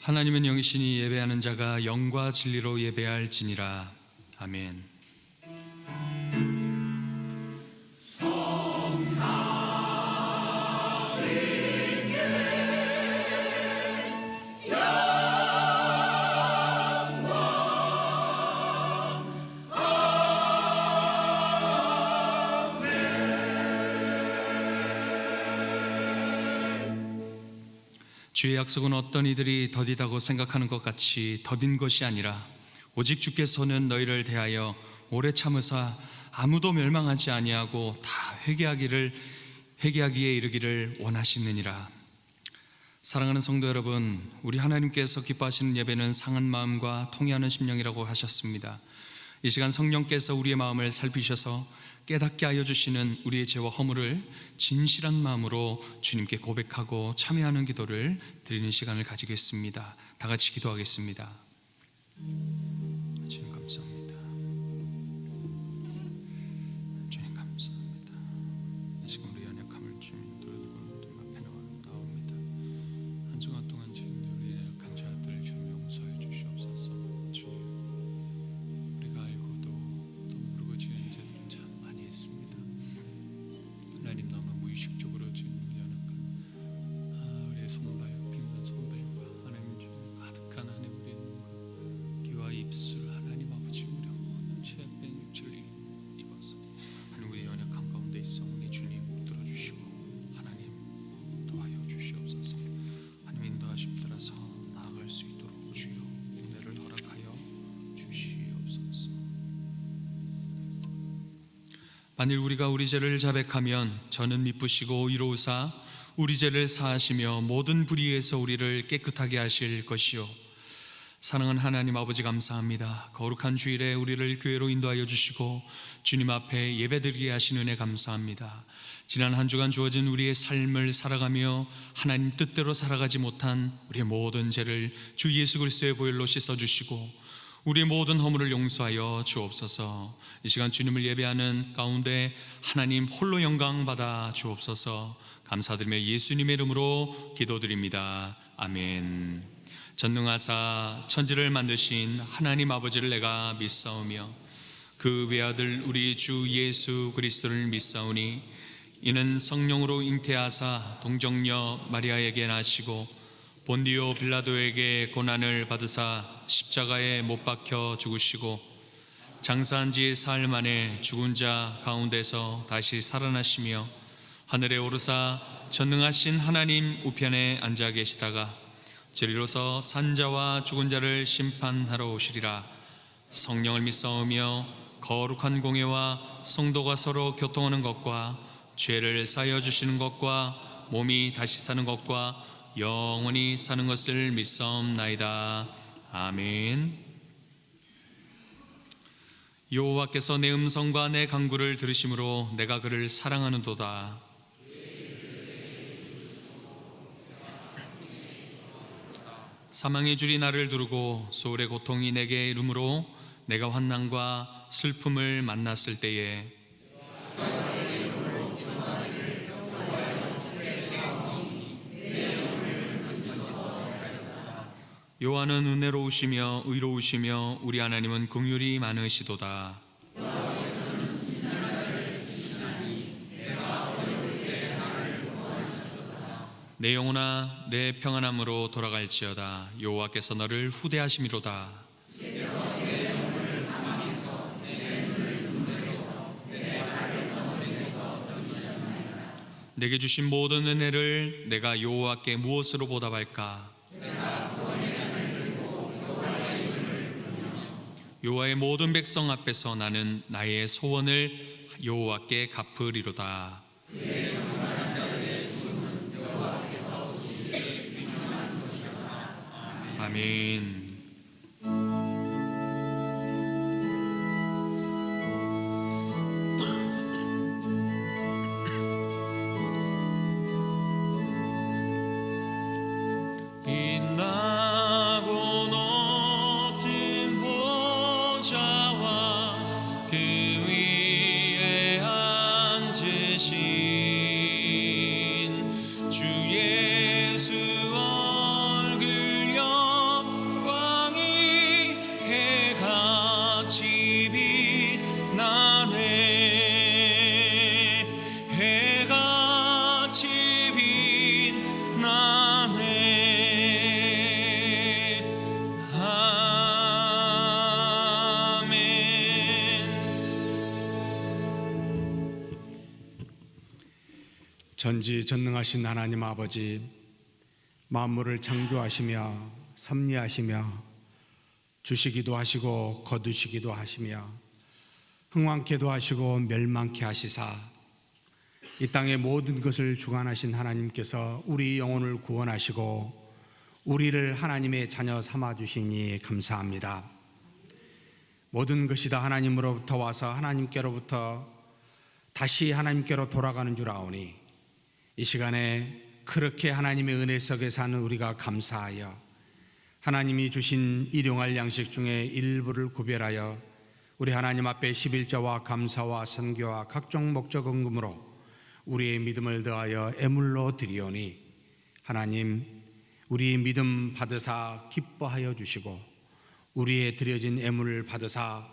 하나님은 영이시니 예배하는 자가 영과 진리로 예배할지니라. 아멘. 주의 약속은 어떤 이들이 더디다고 생각하는 것 같이 더딘 것이 아니라 오직 주께서는 너희를 대하여 오래 참으사 아무도 멸망하지 아니하고 다 회개하기에 이르기를 원하시느니라. 사랑하는 성도 여러분, 우리 하나님께서 기뻐하시는 예배는 상한 마음과 통회하는 심령이라고 하셨습니다. 이 시간 성령께서 우리의 마음을 살피셔서 깨닫게 하여 주시는 우리의 죄와 허물을 진실한 마음으로 주님께 고백하고 참여하는 기도를 드리는 시간을 가지겠습니다. 다 같이 기도하겠습니다. 주님 감사합니다. 주님 감사합니다. 이 시간 우리 연약함을 주님 들어주고 앞에 나옵니다. 한 주간 동안 주님 우리의 연약한 자들 주님 용서해 주시옵소서. 주님, 우리가 알고도 또 모르고 지은 죄들은 참 많이 있습니다. 하나님, 너무 무의식적으로 지은 연약한 우리의 손발, 빈곤 손발과 하나님 주님 가득한 하나님 우리의 눈과 귀와 입술, 하나님 아버지 우리 모든 죄악된 육체를 입어서 하나님 우리의 연약한 가운데 있사오니 주님 들어주시고 하나님 도와여 주시옵소서. 하나님 인도하심 따라서 나아갈 수 있도록 주여 은혜를 허락하여 주시옵소서. 만일 우리가 우리 죄를 자백하면 저는 미쁘시고 의로우사 우리 죄를 사하시며 모든 불의에서 우리를 깨끗하게 하실 것이요. 사랑하는 하나님 아버지 감사합니다. 거룩한 주일에 우리를 교회로 인도하여 주시고 주님 앞에 예배드리게 하신 은혜 감사합니다. 지난 한 주간 주어진 우리의 삶을 살아가며 하나님 뜻대로 살아가지 못한 우리의 모든 죄를 주 예수 그리스도의 보혈로 씻어주시고 우리의 모든 허물을 용서하여 주옵소서. 이 시간 주님을 예배하는 가운데 하나님 홀로 영광 받아 주옵소서. 감사드리며 예수님의 이름으로 기도드립니다. 아멘. 전능하사 천지를 만드신 하나님 아버지를 내가 믿사오며 그 외아들 우리 주 예수 그리스도를 믿사오니 이는 성령으로 잉태하사 동정녀 마리아에게 나시고 본디오 빌라도에게 고난을 받으사 십자가에 못 박혀 죽으시고 장사한 지 사흘 만에 죽은 자 가운데서 다시 살아나시며 하늘에 오르사 전능하신 하나님 우편에 앉아 계시다가 저리로서 산자와 죽은 자를 심판하러 오시리라. 성령을 믿사오며 거룩한 공예와 성도가 서로 교통하는 것과 죄를 사하여 주시는 것과 몸이 다시 사는 것과 영원히 사는 것을 믿사옵나이다. 아멘. 여호와께서 내 음성과 내 간구를 들으심으로 내가 그를 사랑하는도다. 사망의 줄이 나를 두르고 소울의 고통이 내게 이르므로 내가 환난과 슬픔을 만났을 때에 여호와는 은혜로우시며 의로우시며 우리 하나님은 긍휼이 많으시도다. 내 영혼아 내 평안함으로 돌아갈지어다. 여호와께서 너를 후대하심이로다. 내게 주신 모든 은혜를 내가 여호와께 무엇으로 보답할까? 여호와의 모든 백성 앞에서 나는 나의 소원을 여호와께 갚으리로다. 아멘. 빛나고 높은 보좌와 그 위에 앉으신 주 예수 얼굴 해같이 빛나네 해같이 빛나네 아멘. 전지전능하신 하나님 아버지, 만물을 창조하시며 섭리하시며 주시기도 하시고 거두시기도 하시며 흥왕케도 하시고 멸망케 하시사 이 땅의 모든 것을 주관하신 하나님께서 우리 영혼을 구원하시고 우리를 하나님의 자녀 삼아주시니 감사합니다. 모든 것이 다 하나님으로부터 와서 하나님께로부터 다시 하나님께로 돌아가는 줄 아오니 이 시간에 그렇게 하나님의 은혜 속에 사는 우리가 감사하여 하나님이 주신 일용할 양식 중에 일부를 구별하여 우리 하나님 앞에 11조와 감사와 선교와 각종 목적 헌금으로 우리의 믿음을 더하여 애물로 드리오니 하나님, 우리 믿음 받으사 기뻐하여 주시고 우리의 드려진 애물을 받으사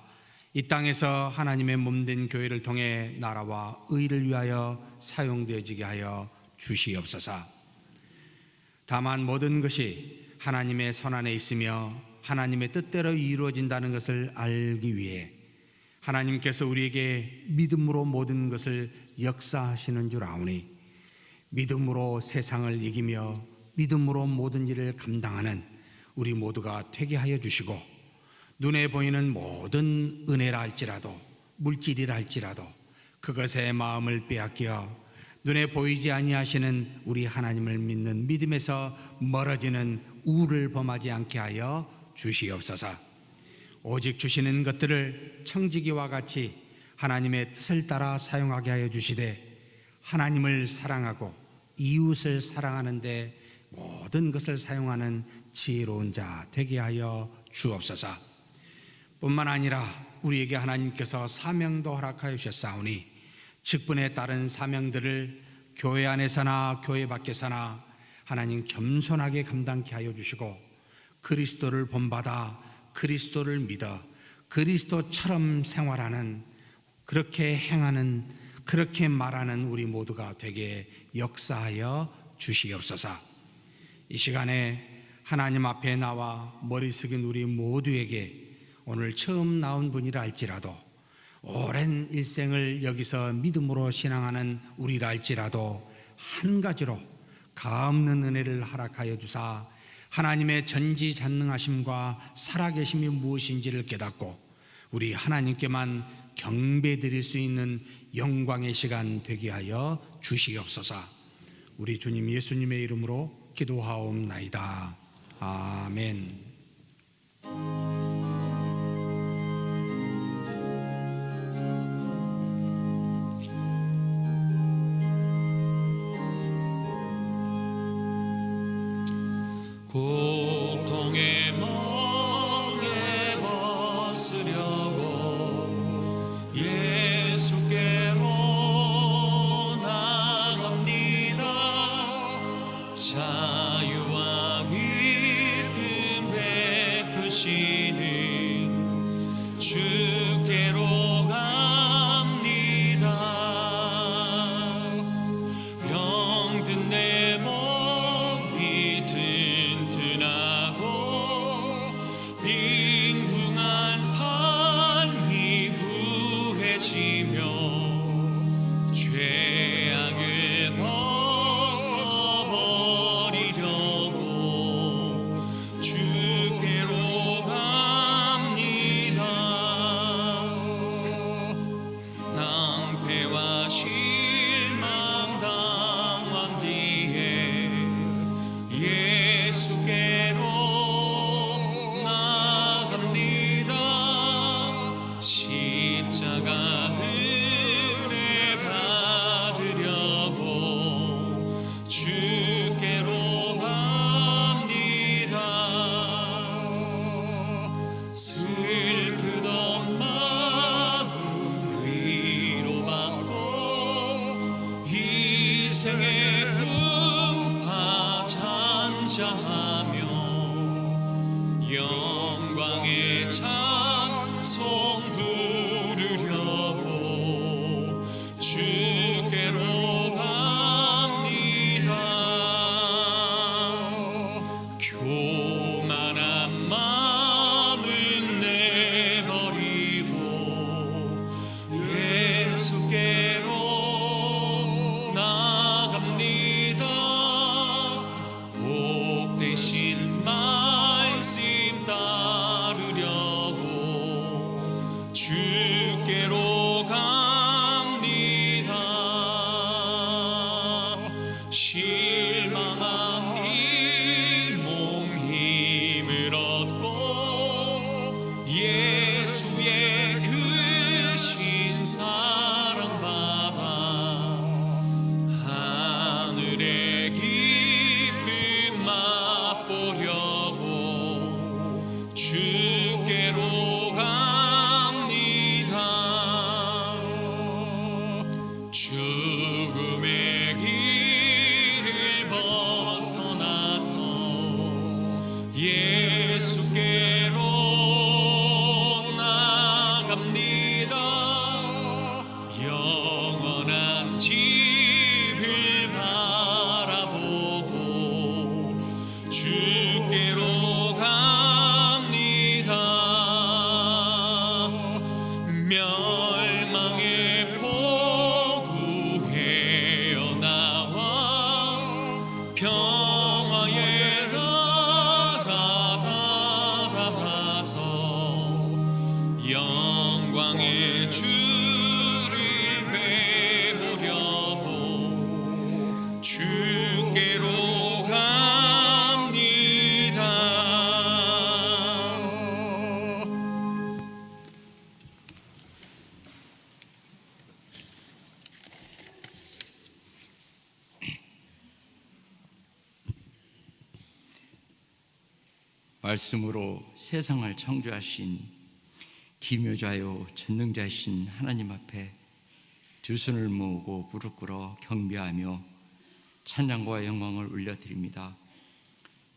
이 땅에서 하나님의 몸된 교회를 통해 나라와 의를 위하여 사용되어지게 하여 주시옵소서. 다만 모든 것이 하나님의 손안에 있으며 하나님의 뜻대로 이루어진다는 것을 알기 위해 하나님께서 우리에게 믿음으로 모든 것을 역사하시는 줄 아오니 믿음으로 세상을 이기며 믿음으로 모든 일을 감당하는 우리 모두가 되게 하여 주시고 눈에 보이는 모든 은혜라 할지라도 물질이라 할지라도 그것의 마음을 빼앗겨 눈에 보이지 아니하시는 우리 하나님을 믿는 믿음에서 멀어지는 우를 범하지 않게 하여 주시옵소서. 오직 주시는 것들을 청지기와 같이 하나님의 뜻을 따라 사용하게 하여 주시되 하나님을 사랑하고 이웃을 사랑하는 데 모든 것을 사용하는 지혜로운 자 되게 하여 주옵소서. 뿐만 아니라 우리에게 하나님께서 사명도 허락하여 주셨사오니 직분에 따른 사명들을 교회 안에서나 교회 밖에서나 하나님 겸손하게 감당케 하여 주시고 그리스도를 본받아 그리스도를 믿어 그리스도처럼 생활하는, 그렇게 행하는, 그렇게 말하는 우리 모두가 되게 역사하여 주시옵소서. 이 시간에 하나님 앞에 나와 머리 숙인 우리 모두에게 오늘 처음 나온 분이라 할지라도 오랜 일생을 여기서 믿음으로 신앙하는 우리라 할지라도 한 가지로 가없는 은혜를 허락하여 주사 하나님의 전지전능하심과 살아계심이 무엇인지를 깨닫고 우리 하나님께만 경배드릴 수 있는 영광의 시간 되게 하여 주시옵소서. 우리 주님 예수님의 이름으로 기도하옵나이다. 아멘. 고통의 멍에 벗으려고 예수께로 나갑니다. 자유와 기쁨 베푸시는 주께로 갑니다. 병든 내 몸이 튼튼하고 빈궁한 삶이 부해지며 죄악을 벗어버리려고 주께로 갑니다. 낭패와 실망 당한 뒤에 예수께로 나갑니다. 십자가 은혜 받으려고 주께로 갑니다. 슬프던 마음 위로받고 희생의 풍파 찬양하며 영광의 찬송 주께로 갑니다. 실망한 이 몸 힘을 얻고 예수의 그 신 사랑 받아 하늘의 기쁨 맛보려고 주께로 갑니다. 죽음의 길을 벗어나서 예수께로 나갑니다. 영원한 집을 바라보고 주께로 갑니다. 멸망의 포구해어 나와 평화의 나라 다가가서 영광의 주를 배우려고 주께로 갑니다. 말씀으로 세상을 창조하신 기묘자요 전능자이신 하나님 앞에 두 손을 모으고 무릎 꿇어 경배하며 찬양과 영광을 올려드립니다.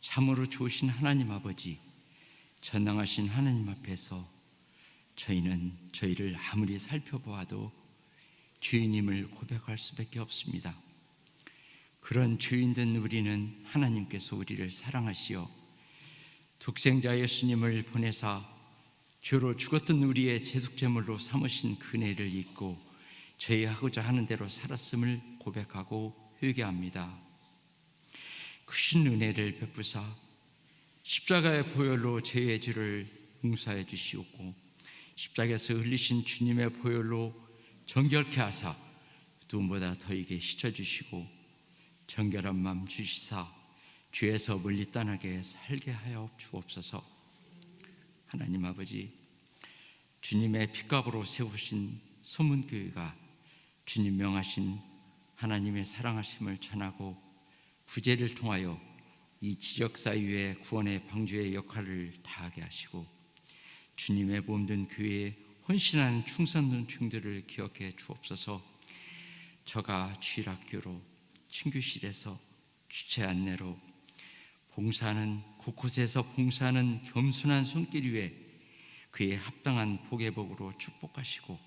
참으로 좋으신 하나님 아버지, 전능하신 하나님 앞에서 저희는 저희를 아무리 살펴보아도 죄인임을 고백할 수밖에 없습니다. 그런 죄인된 우리는 하나님께서 우리를 사랑하시어 독생자 예수님을 보내사 죄로 죽었던 우리의 제속제물로 삼으신 그 은혜를 잊고 저희 하고자 하는 대로 살았음을 고백하고 회개합니다. 크신 은혜를 베푸사 십자가의 보혈로 저희의 죄를 용서해 주시옵고 십자가에서 흘리신 주님의 보혈로 정결케 하사 누구보다 더이게 씻어주시고 정결한 마음 주시사 죄에서 멀리 떠나게 살게 하여 주옵소서. 하나님 아버지, 주님의 핏값으로 세우신 소문교회가 주님 명하신 하나님의 사랑하심을 전하고 부재를 통하여 이 지역사회의 구원의 방주의 역할을 다하게 하시고 주님의 몸된 교회에 헌신하는 충성된 종들을 기억해 주옵소서. 저가 주일학교로 친교실에서 주체 안내로 봉사하는 곳곳에서 봉사하는 겸손한 손길 위에 그의 합당한 복의 복으로 축복하시고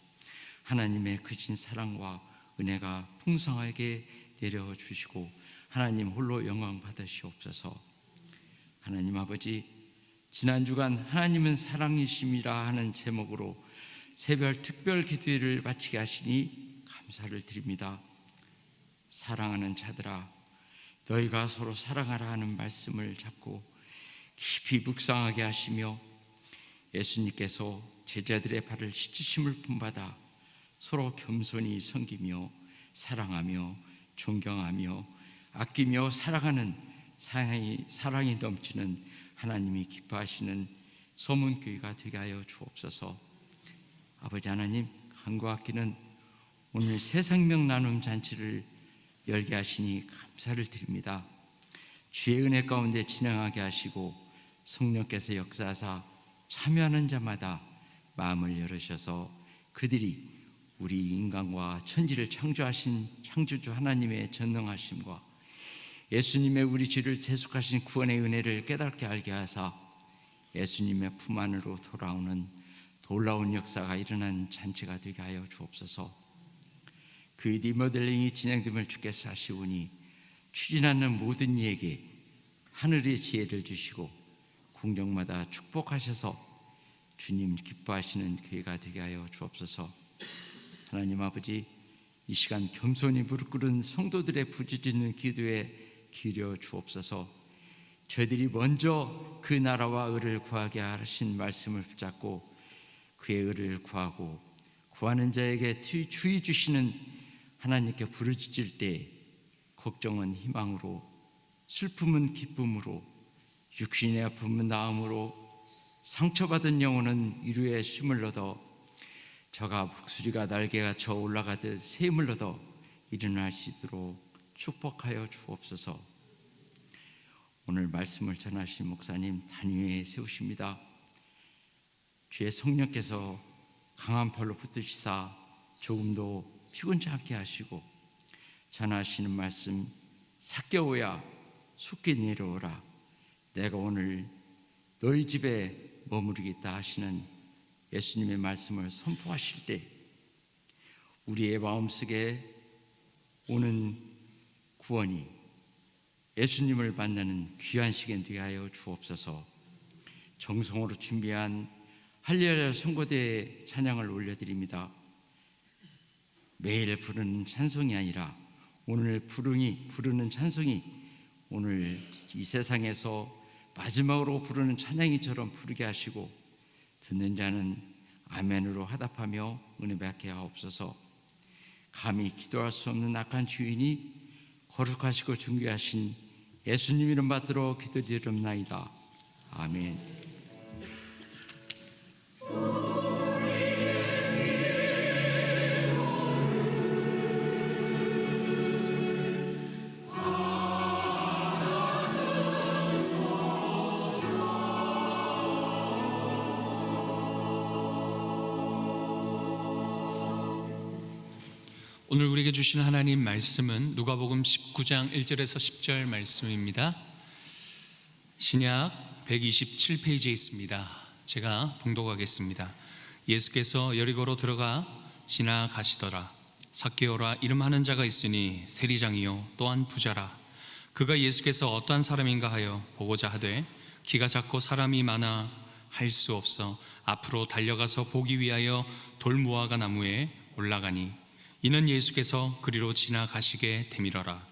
하나님의 크신 사랑과 은혜가 풍성하게 내려주시고 하나님 홀로 영광 받으시옵소서. 하나님 아버지, 지난 주간 하나님은 사랑이심이라 하는 제목으로 새벽 특별 기도회를 마치게 하시니 감사를 드립니다. 사랑하는 자들아, 너희가 서로 사랑하라 하는 말씀을 잡고 깊이 묵상하게 하시며 예수님께서 제자들의 발을 씻으심을 본받아 서로 겸손히 섬기며 사랑하며 존경하며 아끼며 살아가는 사랑이 넘치는 하나님이 기뻐하시는 소문교회가 되게 하여 주옵소서. 아버지 하나님, 간구하기는 오늘 새 생명 나눔 잔치를 열게 하시니 감사를 드립니다. 주의 은혜 가운데 진행하게 하시고 성령께서 역사하사 참여하는 자마다 마음을 열으셔서 그들이 우리 인간과 천지를 창조하신 창조주 하나님의 전능하심과 예수님의 우리 죄를 대속하신 구원의 은혜를 깨닫게 알게 하사 예수님의 품 안으로 돌아오는 놀라운 역사가 일어난 잔치가 되게 하여 주옵소서. 그 리모델링이 진행됨을 주께서 하시오니 추진하는 모든 이에게 하늘의 지혜를 주시고 공정마다 축복하셔서 주님 기뻐하시는 교회가 되게 하여 주옵소서. 하나님 아버지, 이 시간 겸손히 무릎 꿇은 성도들의 부르짖는 기도에 기울여 주옵소서. 저희들이 먼저 그 나라와 의를 구하게 하신 말씀을 붙잡고 그의 의를 구하고 구하는 자에게 주의 주시는 하나님께 부르짖을 때 걱정은 희망으로, 슬픔은 기쁨으로, 육신의 아픔은 나음으로, 상처받은 영혼은 위로의 쉼을 얻어 저가 목소리가 날개가 저 올라가듯 샘을 얻어 일어날 수 있도록 축복하여 주옵소서. 오늘 말씀을 전하신 목사님 단위에 세우십니다. 주의 성령께서 강한 팔로 붙드시사 조금도 피곤치 않게 하시고 전하시는 말씀 삭개오야 속히 내려오라, 내가 오늘 너희 집에 머무르겠다 하시는 예수님의 말씀을 선포하실 때 우리의 마음속에 오는 구원이 예수님을 만나는 귀한 시간 되게 하여 주옵소서. 정성으로 준비한 할렐루야 선고대 찬양을 올려드립니다. 매일 부르는 찬송이 아니라 오늘 부르는 찬송이 오늘 이 세상에서 마지막으로 부르는 찬양이처럼 부르게 하시고 듣는 자는 아멘으로 화답하며 은혜 받게 하옵소서. 감히 기도할 수 없는 악한 주인이 거룩하시고 존귀하신 예수님 이름 받들어 기도드립나이다. 아멘. 오늘 우리에게 주신 하나님 말씀은 누가복음 19장 1절에서 10절 말씀입니다. 신약 127페이지에 있습니다. 제가 봉독하겠습니다. 예수께서 여리고로 들어가 지나가시더라. 삭개오라 이름하는 자가 있으니 세리장이요 또한 부자라. 그가 예수께서 어떠한 사람인가 하여 보고자 하되 키가 작고 사람이 많아 할 수 없어 앞으로 달려가서 보기 위하여 돌무화과 나무에 올라가니 이는 예수께서 그리로 지나가시게 되밀어라.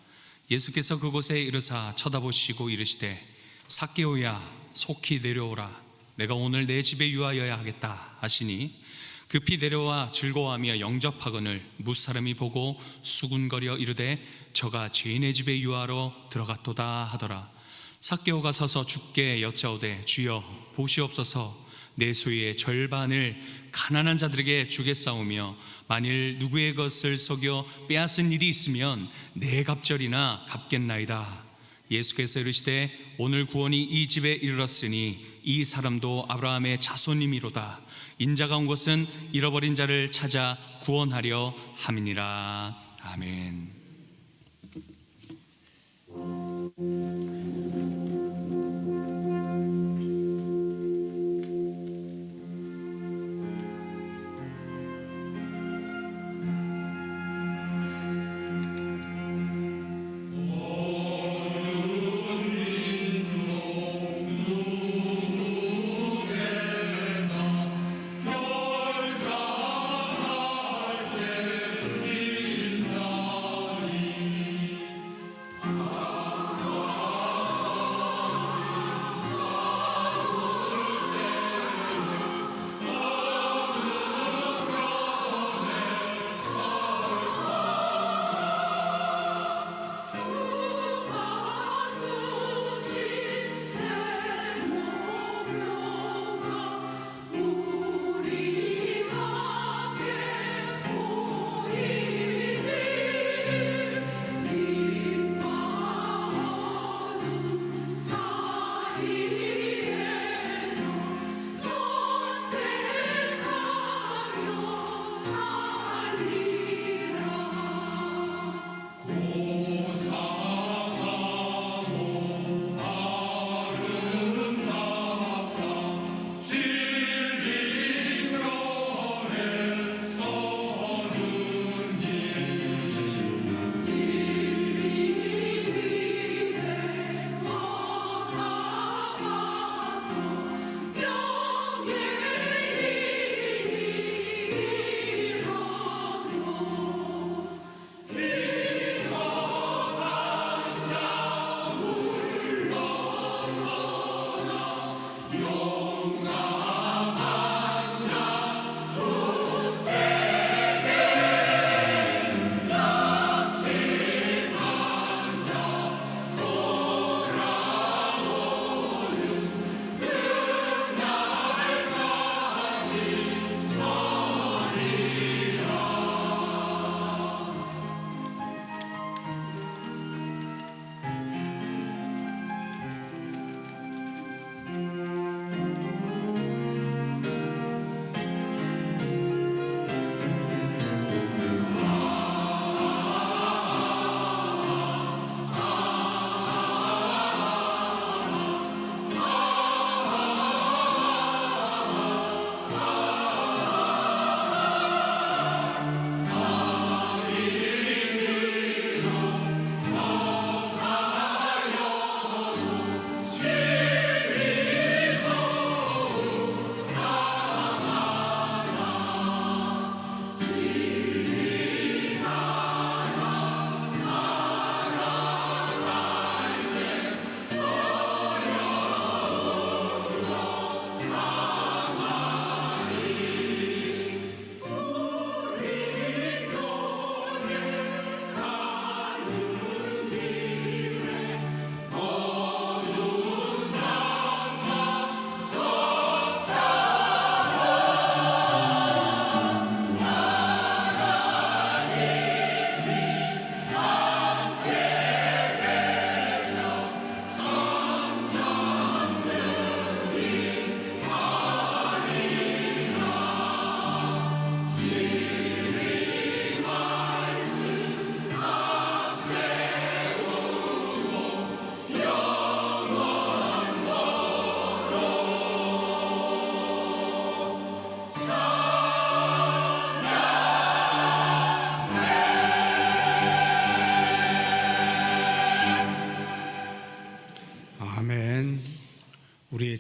예수께서 그곳에 이르사 쳐다보시고 이르시되 삭개오야 속히 내려오라, 내가 오늘 내 집에 유하여야 하겠다 하시니 급히 내려와 즐거워하며 영접하거늘 무사람이 보고 수군거려 이르되 저가 죄인의 집에 유하러 들어갔도다 하더라. 삭개오가 서서 주께 여짜오되 주여 보시옵소서, 내 소유의 절반을 가난한 자들에게 주겠사오며 만일 누구의 것을 속여 빼앗은 일이 있으면 네 갑절이나 갚겠나이다. 예수께서 이르시되 오늘 구원이 이 집에 이르렀으니 이 사람도 아브라함의 자손이미로다. 인자가 온 것은 잃어버린 자를 찾아 구원하려 함이니라. 아멘.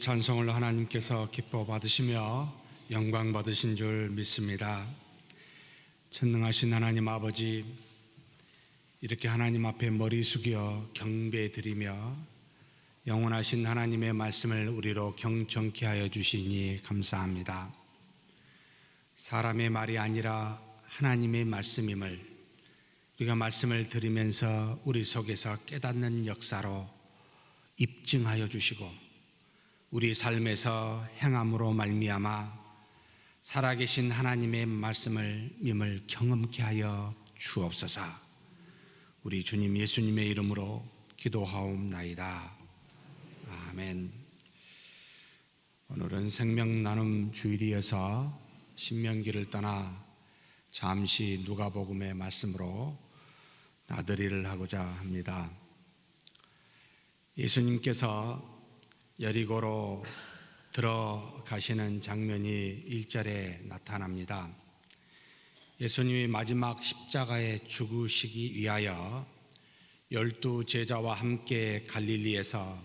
찬송을 하나님께서 기뻐 받으시며 영광 받으신 줄 믿습니다. 전능하신 하나님 아버지, 이렇게 하나님 앞에 머리 숙여 경배 드리며 영원하신 하나님의 말씀을 우리로 경청케 하여 주시니 감사합니다. 사람의 말이 아니라 하나님의 말씀임을 우리가 말씀을 들으면서 우리 속에서 깨닫는 역사로 입증하여 주시고 우리 삶에서 행함으로 말미암아 살아계신 하나님의 말씀을 믿음을 경험케 하여 주옵소서. 우리 주님 예수님의 이름으로 기도하옵나이다. 아멘. 오늘은 생명 나눔 주일이어서 신명기를 떠나 잠시 누가복음의 말씀으로 나들이를 하고자 합니다. 예수님께서 여리고로 들어가시는 장면이 1절에 나타납니다. 예수님이 마지막 십자가에 죽으시기 위하여 12 제자와 함께 갈릴리에서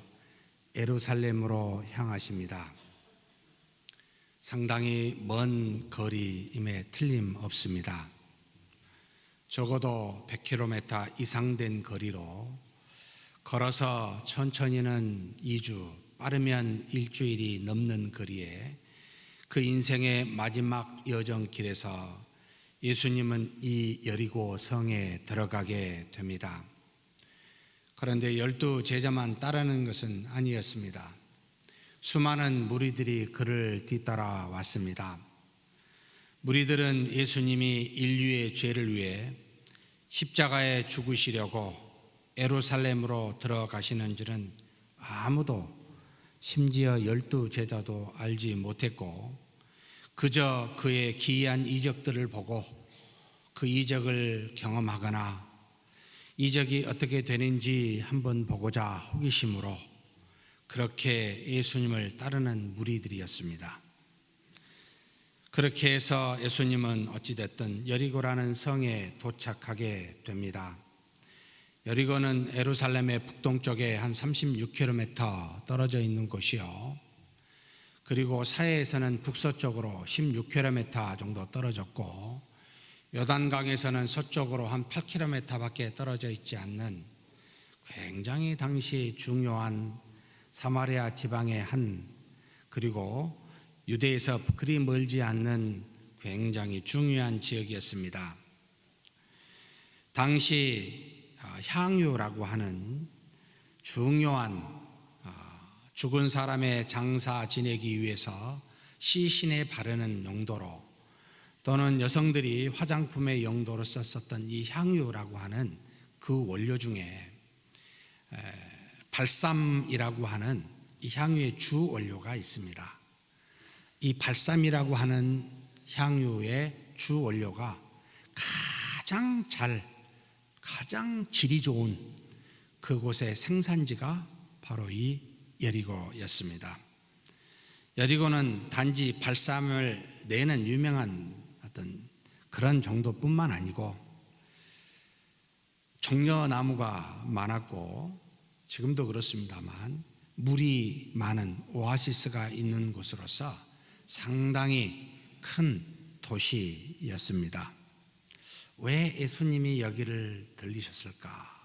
예루살렘으로 향하십니다. 상당히 먼 거리임에 틀림없습니다. 적어도 100km 이상 된 거리로 걸어서 천천히는 2주, 빠르면 일주일이 넘는 거리에 그 인생의 마지막 여정길에서 예수님은 이 여리고 성에 들어가게 됩니다. 그런데 12 제자만 따르는 것은 아니었습니다. 수많은 무리들이 그를 뒤따라 왔습니다. 무리들은 예수님이 인류의 죄를 위해 십자가에 죽으시려고 예루살렘으로 들어가시는 줄은 아무도, 심지어 12 제자도 알지 못했고 그저 그의 기이한 이적들을 보고 그 이적을 경험하거나 이적이 어떻게 되는지 한번 보고자 호기심으로 그렇게 예수님을 따르는 무리들이었습니다. 그렇게 해서 예수님은 어찌됐든 여리고라는 성에 도착하게 됩니다. 여리고는 예루살렘의 북동쪽에 한 36km 떨어져 있는 곳이요, 그리고 사해에서는 북서쪽으로 16km 정도 떨어졌고 요단강에서는 서쪽으로 한 8km밖에 떨어져 있지 않는 굉장히 당시 중요한 사마리아 지방의 그리고 유대에서 그리 멀지 않는 굉장히 중요한 지역이었습니다. 당시 향유라고 하는 중요한 죽은 사람의 장사 지내기 위해서 시신에 바르는 용도로 또는 여성들이 화장품의 용도로 썼었던 이 향유라고 하는 그 원료 중에 발삼이라고 하는 이 향유의 주 원료가 있습니다. 이 발삼이라고 하는 향유의 주 원료가 가장 질이 좋은 그곳의 생산지가 바로 이 여리고였습니다. 여리고는 단지 발삼을 내는 유명한 어떤 그런 정도뿐만 아니고 종려나무가 많았고 지금도 그렇습니다만 물이 많은 오아시스가 있는 곳으로서 상당히 큰 도시였습니다. 왜 예수님이 여기를 들리셨을까?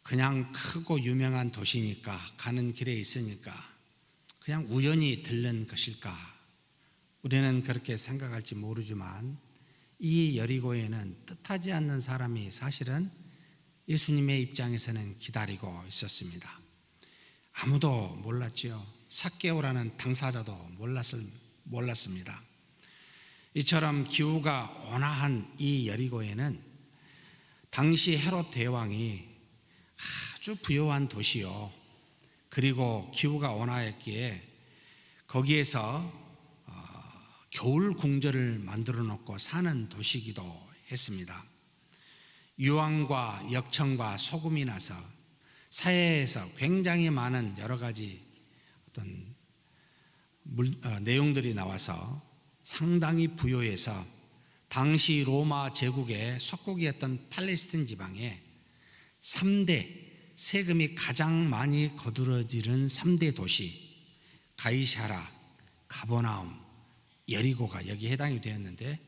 그냥 크고 유명한 도시니까, 가는 길에 있으니까 그냥 우연히 들른 것일까? 우리는 그렇게 생각할지 모르지만 이 여리고에는 뜻하지 않는 사람이 사실은 예수님의 입장에서는 기다리고 있었습니다. 아무도 몰랐지요. 삭개오라는 당사자도 몰랐습니다. 이처럼 기후가 온화한 이 여리고에는 당시 헤롯 대왕이 아주 부유한 도시요, 그리고 기후가 온화했기에 거기에서 겨울 궁전을 만들어 놓고 사는 도시이기도 했습니다. 유황과 역청과 소금이 나서 사회에서 굉장히 많은 여러 가지 어떤 내용들이 나와서 상당히 부유해서 당시 로마 제국의 속국이었던 팔레스틴 지방에 3대 세금이 가장 많이 거두어지는 3대 도시 가이사라, 가버나움, 여리고가 여기에 해당이 되었는데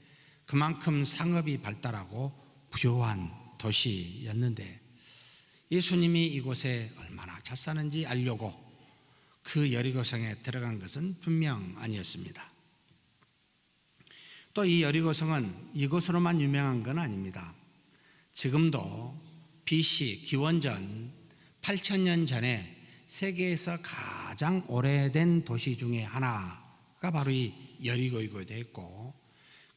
그만큼 상업이 발달하고 부유한 도시였는데 예수님이 이곳에 얼마나 잘 사는지 알려고 그 여리고성에 들어간 것은 분명 아니었습니다. 또 이 여리고성은 이곳으로만 유명한 건 아닙니다. 지금도 BC 기원전 8,000년 전에 세계에서 가장 오래된 도시 중에 하나가 바로 이 여리고이고 되었고,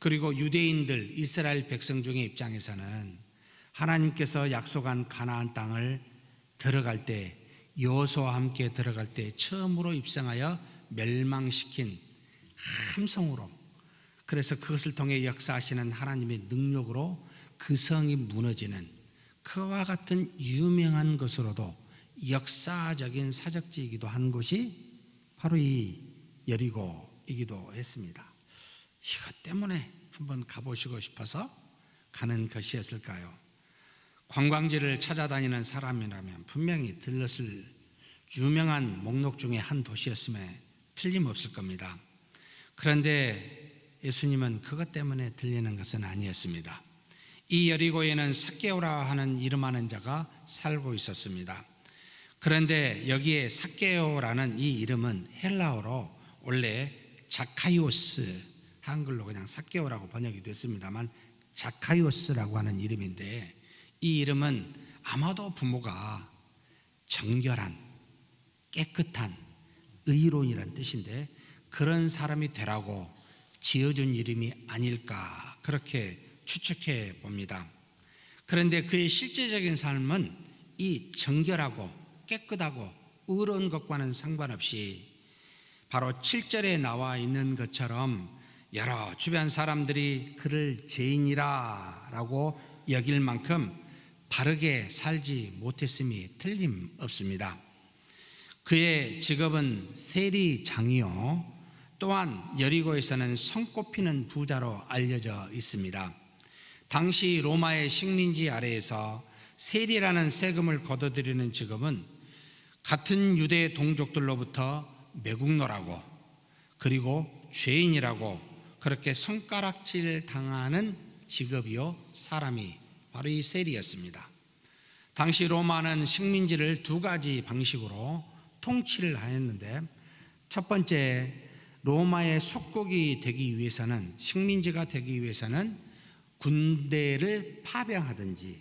그리고 유대인들 이스라엘 백성 중의 입장에서는 하나님께서 약속한 가나안 땅을 들어갈 때 여호수아와 함께 들어갈 때 처음으로 입성하여 멸망시킨 함성으로, 그래서 그것을 통해 역사하시는 하나님의 능력으로 그 성이 무너지는 그와 같은 유명한 것으로도 역사적인 사적지이기도 한 곳이 바로 이 여리고이기도 했습니다. 이것 때문에 한번 가보시고 싶어서 가는 것이었을까요? 관광지를 찾아다니는 사람이라면 분명히 들렀을 유명한 목록 중에 한 도시였음에 틀림없을 겁니다. 그런데 예수님은 그것 때문에 들리는 것은 아니었습니다. 이 여리고에는 삭개오라 하는 이름하는 자가 살고 있었습니다. 그런데 여기에 삭개오라는 이 이름은 헬라어로 원래 자카이오스, 한글로 그냥 삭개오라고 번역이 됐습니다만 자카이오스라고 하는 이름인데, 이 이름은 아마도 부모가 정결한, 깨끗한, 의로운이란 뜻인데 그런 사람이 되라고 지어준 이름이 아닐까 그렇게 추측해 봅니다. 그런데 그의 실제적인 삶은 이 정결하고 깨끗하고 의로운 것과는 상관없이 바로 7절에 나와 있는 것처럼 여러 주변 사람들이 그를 죄인이라 라고 여길 만큼 바르게 살지 못했음이 틀림없습니다. 그의 직업은 세리장이요, 또한 여리고에서는 손꼽히는 부자로 알려져 있습니다. 당시 로마의 식민지 아래에서 세리라는 세금을 거둬들이는 직업은 같은 유대 동족들로부터 매국노라고, 그리고 죄인이라고 그렇게 손가락질 당하는 직업이요 사람이 바로 이 세리였습니다. 당시 로마는 식민지를 두 가지 방식으로 통치를 하였는데, 첫 번째, 로마의 속국이 되기 위해서는, 식민지가 되기 위해서는 군대를 파병하든지,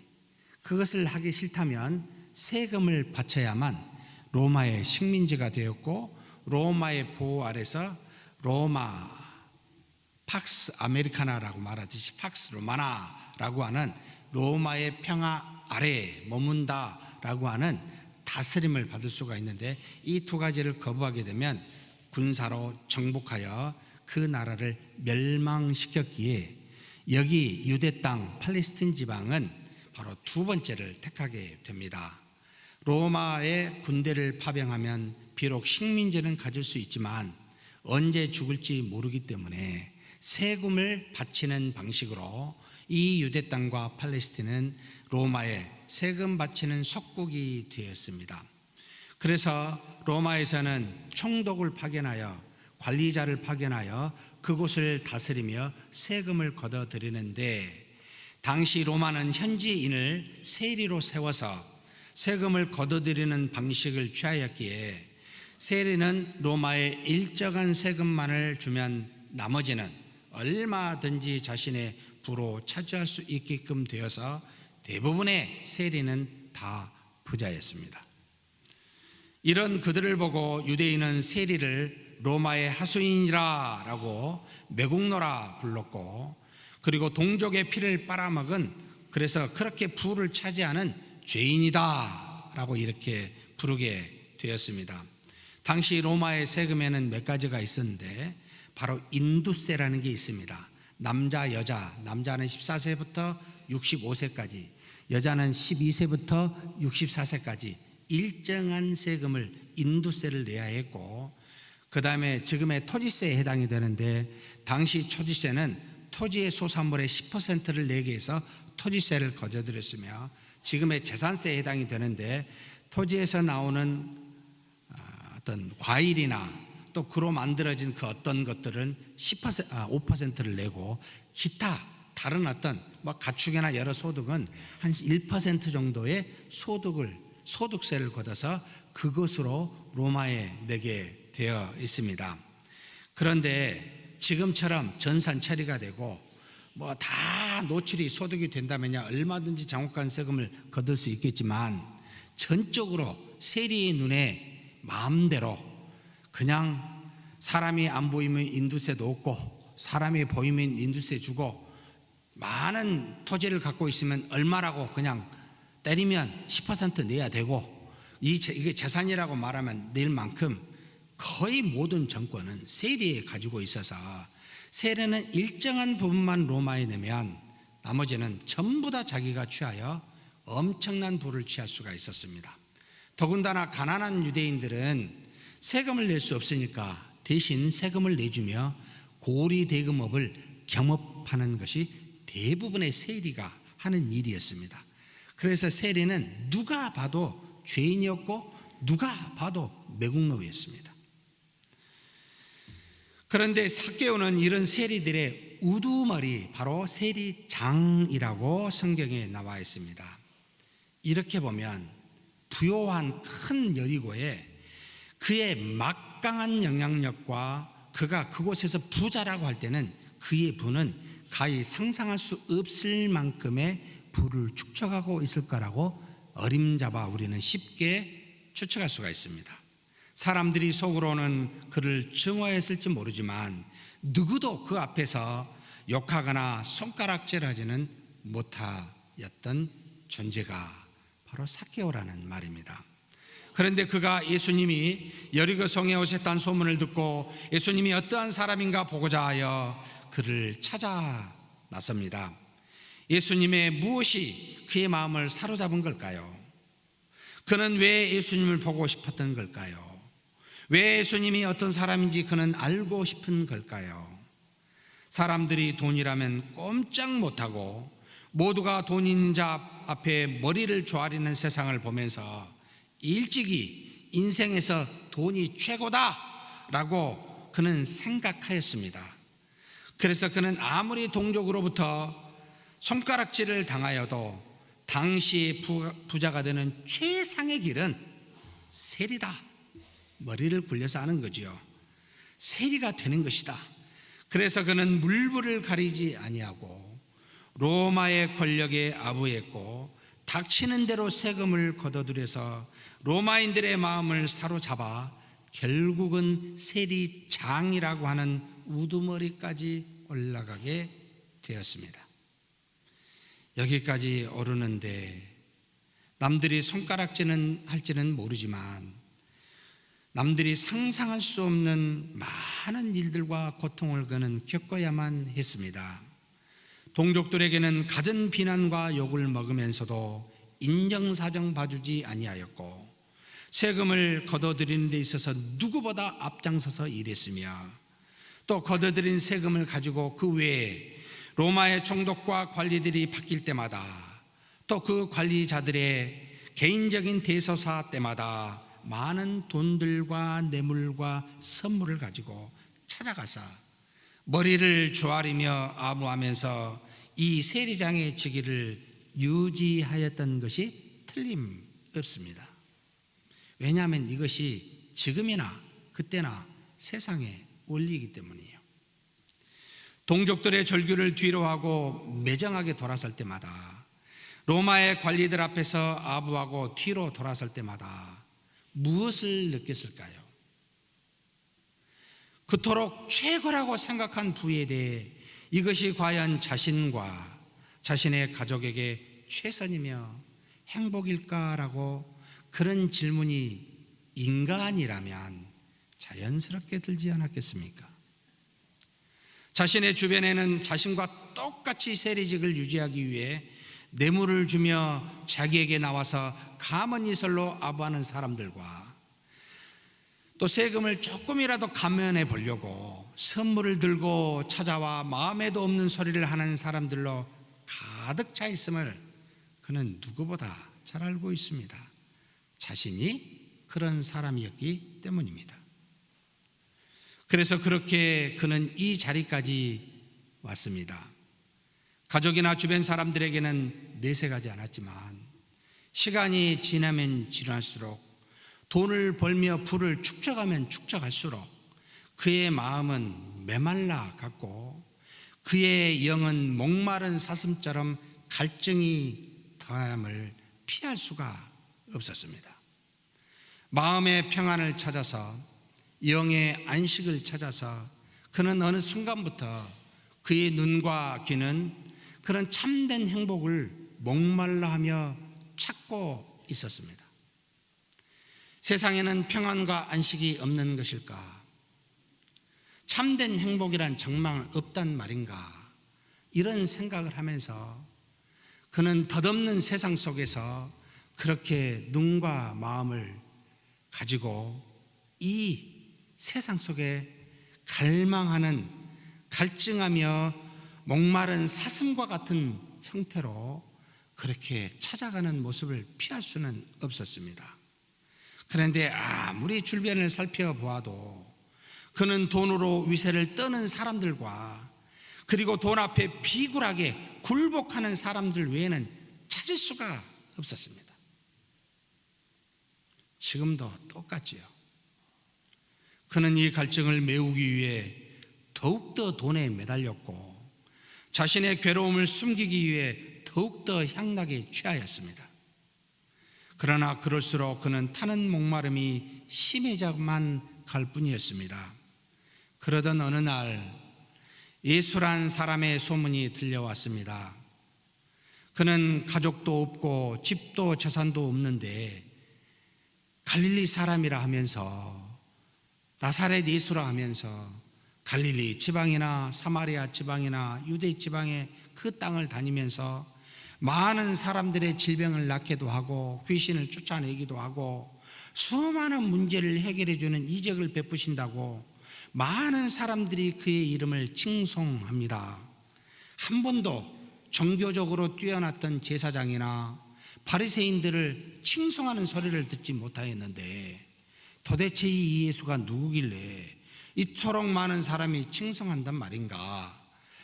그것을 하기 싫다면 세금을 바쳐야만 로마의 식민지가 되었고, 로마의 보호 아래서 로마 팍스 아메리카나라고 말하듯이 팍스 로마나라고 하는 로마의 평화 아래에 머문다라고 하는 다스림을 받을 수가 있는데, 이 두 가지를 거부하게 되면 군사로 정복하여 그 나라를 멸망시켰기에 여기 유대 땅 팔레스틴 지방은 바로 두 번째를 택하게 됩니다. 로마의 군대를 파병하면 비록 식민지는 가질 수 있지만 언제 죽을지 모르기 때문에 세금을 바치는 방식으로 이 유대 땅과 팔레스틴은 로마에 세금 바치는 속국이 되었습니다. 그래서 로마에서는 총독을 파견하여, 관리자를 파견하여 그곳을 다스리며 세금을 걷어들이는데, 당시 로마는 현지인을 세리로 세워서 세금을 걷어들이는 방식을 취하였기에 세리는 로마에 일정한 세금만을 주면 나머지는 얼마든지 자신의 부로 차지할 수 있게끔 되어서 대부분의 세리는 다 부자였습니다. 이런 그들을 보고 유대인은 세리를 로마의 하수인이라 라고 매국노라 불렀고, 그리고 동족의 피를 빨아먹은, 그래서 그렇게 부를 차지하는 죄인이다 라고 이렇게 부르게 되었습니다. 당시 로마의 세금에는 몇 가지가 있었는데 바로 인두세라는 게 있습니다. 남자, 여자, 남자는 14세부터 65세까지, 여자는 12세부터 64세까지 일정한 세금을, 인두세를 내야 했고, 그 다음에 지금의 토지세에 해당이 되는데, 당시 토지세는 토지의 소산물의 10%를 내게 해서 토지세를 거둬들였으며, 지금의 재산세에 해당이 되는데 토지에서 나오는 어떤 과일이나 또 그로 만들어진 그 어떤 것들은 5%를 내고 기타 다른 어떤 가축이나 여러 소득은 한 1% 정도의 소득세를 걷어서 그것으로 로마에 내게 되어 있습니다. 그런데 지금처럼 전산 처리가 되고 다 노출이 소득이 된다면야 얼마든지 장독관 세금을 거둘 수 있겠지만 전적으로 세리의 눈에 마음대로 그냥 사람이 안 보이면 인두세도 없고 사람이 보이면 인두세 주고 많은 토지를 갖고 있으면 얼마라고 그냥 때리면 10% 내야 되고 이게 재산이라고 말하면 낼 만큼 거의 모든 정권은 세리에 가지고 있어서 세리는 일정한 부분만 로마에 내면 나머지는 전부 다 자기가 취하여 엄청난 부를 취할 수가 있었습니다. 더군다나 가난한 유대인들은 세금을 낼 수 없으니까 대신 세금을 내주며 고리 대금업을 겸업하는 것이 대부분의 세리가 하는 일이었습니다. 그래서 세리는 누가 봐도 죄인이었고 누가 봐도 매국노였습니다. 그런데 삭개오는 이런 세리들의 우두머리, 바로 세리장이라고 성경에 나와 있습니다. 이렇게 보면 부요한 큰 여리고에 그의 막강한 영향력과 그가 그곳에서 부자라고 할 때는 그의 부는 가히 상상할 수 없을 만큼의 부를 축적하고 있을 거라고 어림잡아 우리는 쉽게 추측할 수가 있습니다. 사람들이 속으로는 그를 증오했을지 모르지만 누구도 그 앞에서 욕하거나 손가락질하지는 못하였던 존재가 바로 삭개오라는 말입니다. 그런데 그가 예수님이 여리고 성에 오셨다는 소문을 듣고 예수님이 어떠한 사람인가 보고자 하여 그를 찾아 나섭니다. 예수님의 무엇이 그의 마음을 사로잡은 걸까요? 그는 왜 예수님을 보고 싶었던 걸까요? 왜 예수님이 어떤 사람인지 그는 알고 싶은 걸까요? 사람들이 돈이라면 꼼짝 못하고 모두가 돈 있는 자 앞에 머리를 조아리는 세상을 보면서 일찍이 인생에서 돈이 최고다라고 그는 생각하였습니다. 그래서 그는 아무리 동족으로부터 손가락질을 당하여도 당시 부자가 되는 최상의 길은 세리다, 머리를 굴려서 하는 거지요. 세리가 되는 것이다. 그래서 그는 물불을 가리지 아니하고 로마의 권력에 아부했고 닥치는 대로 세금을 걷어들여서 로마인들의 마음을 사로잡아 결국은 세리장이라고 하는 우두머리까지 올라가게 되었습니다. 여기까지 오르는데 남들이 손가락질은 할지는 모르지만 남들이 상상할 수 없는 많은 일들과 고통을 그는 겪어야만 했습니다. 동족들에게는 갖은 비난과 욕을 먹으면서도 인정사정 봐주지 아니하였고 세금을 걷어들이는 데 있어서 누구보다 앞장서서 일했으며 또 걷어들인 세금을 가지고 그 외에 로마의 총독과 관리들이 바뀔 때마다 또 그 관리자들의 개인적인 대소사 때마다 많은 돈들과 뇌물과 선물을 가지고 찾아가서 머리를 조아리며 아부하면서 이 세리장의 직위를 유지하였던 것이 틀림없습니다. 왜냐하면 이것이 지금이나 그때나 세상의 원리이기 때문이에요. 동족들의 절규를 뒤로하고 매정하게 돌아설 때마다 로마의 관리들 앞에서 아부하고 뒤로 돌아설 때마다 무엇을 느꼈을까요? 그토록 최고라고 생각한 부에 대해 이것이 과연 자신과 자신의 가족에게 최선이며 행복일까라고 그런 질문이 인간이라면 자연스럽게 들지 않았겠습니까? 자신의 주변에는 자신과 똑같이 세리직을 유지하기 위해 뇌물을 주며 자기에게 나와서 가문이설로 아부하는 사람들과 또 세금을 조금이라도 감면해 보려고 선물을 들고 찾아와 마음에도 없는 소리를 하는 사람들로 가득 차 있음을 그는 누구보다 잘 알고 있습니다. 자신이 그런 사람이었기 때문입니다. 그래서 그렇게 그는 이 자리까지 왔습니다. 가족이나 주변 사람들에게는 내색하지 않았지만 시간이 지나면 지날수록 돈을 벌며 부를 축적하면 축적할수록 그의 마음은 메말라 갔고 그의 영은 목마른 사슴처럼 갈증이 더함을 피할 수가 없었습니다. 마음의 평안을 찾아서 영의 안식을 찾아서 그는 어느 순간부터 그의 눈과 귀는 그런 참된 행복을 목말라하며 찾고 있었습니다. 세상에는 평안과 안식이 없는 것일까? 참된 행복이란 정말 없단 말인가? 이런 생각을 하면서 그는 덧없는 세상 속에서 그렇게 눈과 마음을 가지고 이 세상 속에 갈망하는, 갈증하며 목마른 사슴과 같은 형태로 그렇게 찾아가는 모습을 피할 수는 없었습니다. 그런데 아무리 주변을 살펴보아도 그는 돈으로 위세를 떠는 사람들과 그리고 돈 앞에 비굴하게 굴복하는 사람들 외에는 찾을 수가 없었습니다. 지금도 똑같지요. 그는 이 갈증을 메우기 위해 더욱더 돈에 매달렸고 자신의 괴로움을 숨기기 위해 더욱더 향락에 취하였습니다. 그러나 그럴수록 그는 타는 목마름이 심해져만 갈 뿐이었습니다. 그러던 어느 날 예수란 사람의 소문이 들려왔습니다. 그는 가족도 없고 집도 재산도 없는데 갈릴리 사람이라 하면서 나사렛 예수라 하면서 갈릴리 지방이나 사마리아 지방이나 유대 지방의 그 땅을 다니면서 많은 사람들의 질병을 낫게도 하고 귀신을 쫓아내기도 하고 수많은 문제를 해결해 주는 이적을 베푸신다고 많은 사람들이 그의 이름을 칭송합니다. 한 번도 종교적으로 뛰어났던 제사장이나 바리새인들을 칭송하는 소리를 듣지 못하였는데 도대체 이 예수가 누구길래 이토록 많은 사람이 칭송한단 말인가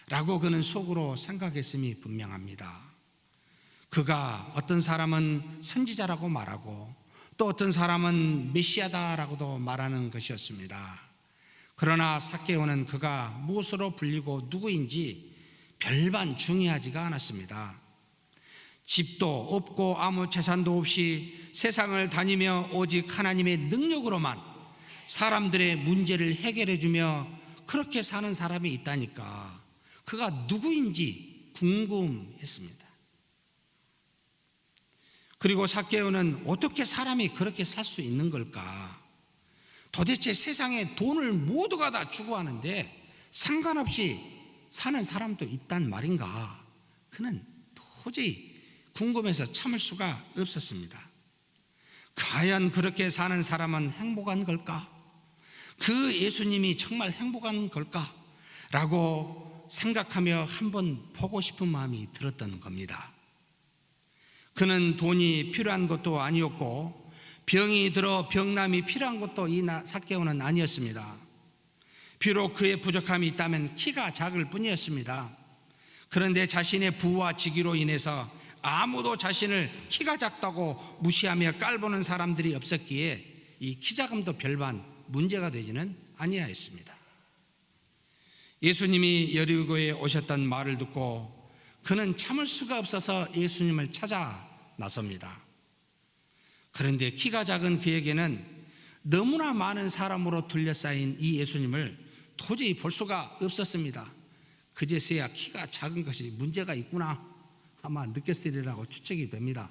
라고 그는 속으로 생각했음이 분명합니다. 그가 어떤 사람은 선지자라고 말하고 또 어떤 사람은 메시아다라고도 말하는 것이었습니다. 그러나 삭개오는 그가 무엇으로 불리고 누구인지 별반 중요하지가 않았습니다. 집도 없고 아무 재산도 없이 세상을 다니며 오직 하나님의 능력으로만 사람들의 문제를 해결해 주며 그렇게 사는 사람이 있다니까 그가 누구인지 궁금했습니다. 그리고 삭개오는 어떻게 사람이 그렇게 살 수 있는 걸까? 도대체 세상에 돈을 모두가 다 추구하는데 상관없이 사는 사람도 있단 말인가? 그는 도저히 궁금해서 참을 수가 없었습니다. 과연 그렇게 사는 사람은 행복한 걸까? 그 예수님이 정말 행복한 걸까? 라고 생각하며 한번 보고 싶은 마음이 들었던 겁니다. 그는 돈이 필요한 것도 아니었고 병이 들어 병남이 필요한 것도 이 삭개오는 아니었습니다. 비록 그의 부족함이 있다면 키가 작을 뿐이었습니다. 그런데 자신의 부와 직위로 인해서 아무도 자신을 키가 작다고 무시하며 깔보는 사람들이 없었기에 이 키 작음도 별반 문제가 되지는 아니하였습니다. 예수님이 여리고에 오셨던 말을 듣고 그는 참을 수가 없어서 예수님을 찾아 나섭니다. 그런데 키가 작은 그에게는 너무나 많은 사람으로 둘러싸인 이 예수님을 도저히 볼 수가 없었습니다. 그제서야 키가 작은 것이 문제가 있구나 아마 느꼈으리라고 추측이 됩니다.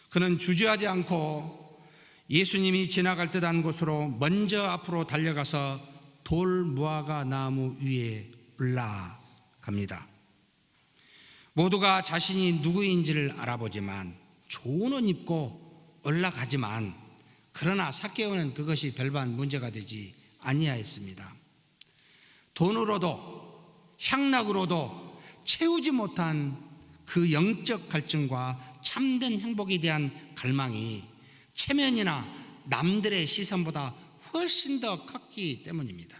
그는 주저하지 않고 예수님이 지나갈 듯한 곳으로 먼저 앞으로 달려가서 돌 무화과 나무 위에 올라갑니다. 모두가 자신이 누구인지를 알아보지만 좋은 옷 입고 올라가지만 그러나 삭개오는 그것이 별반 문제가 되지 아니하였습니다. 돈으로도 향락으로도 채우지 못한 그 영적 갈증과 참된 행복에 대한 갈망이 체면이나 남들의 시선보다 훨씬 더 컸기 때문입니다.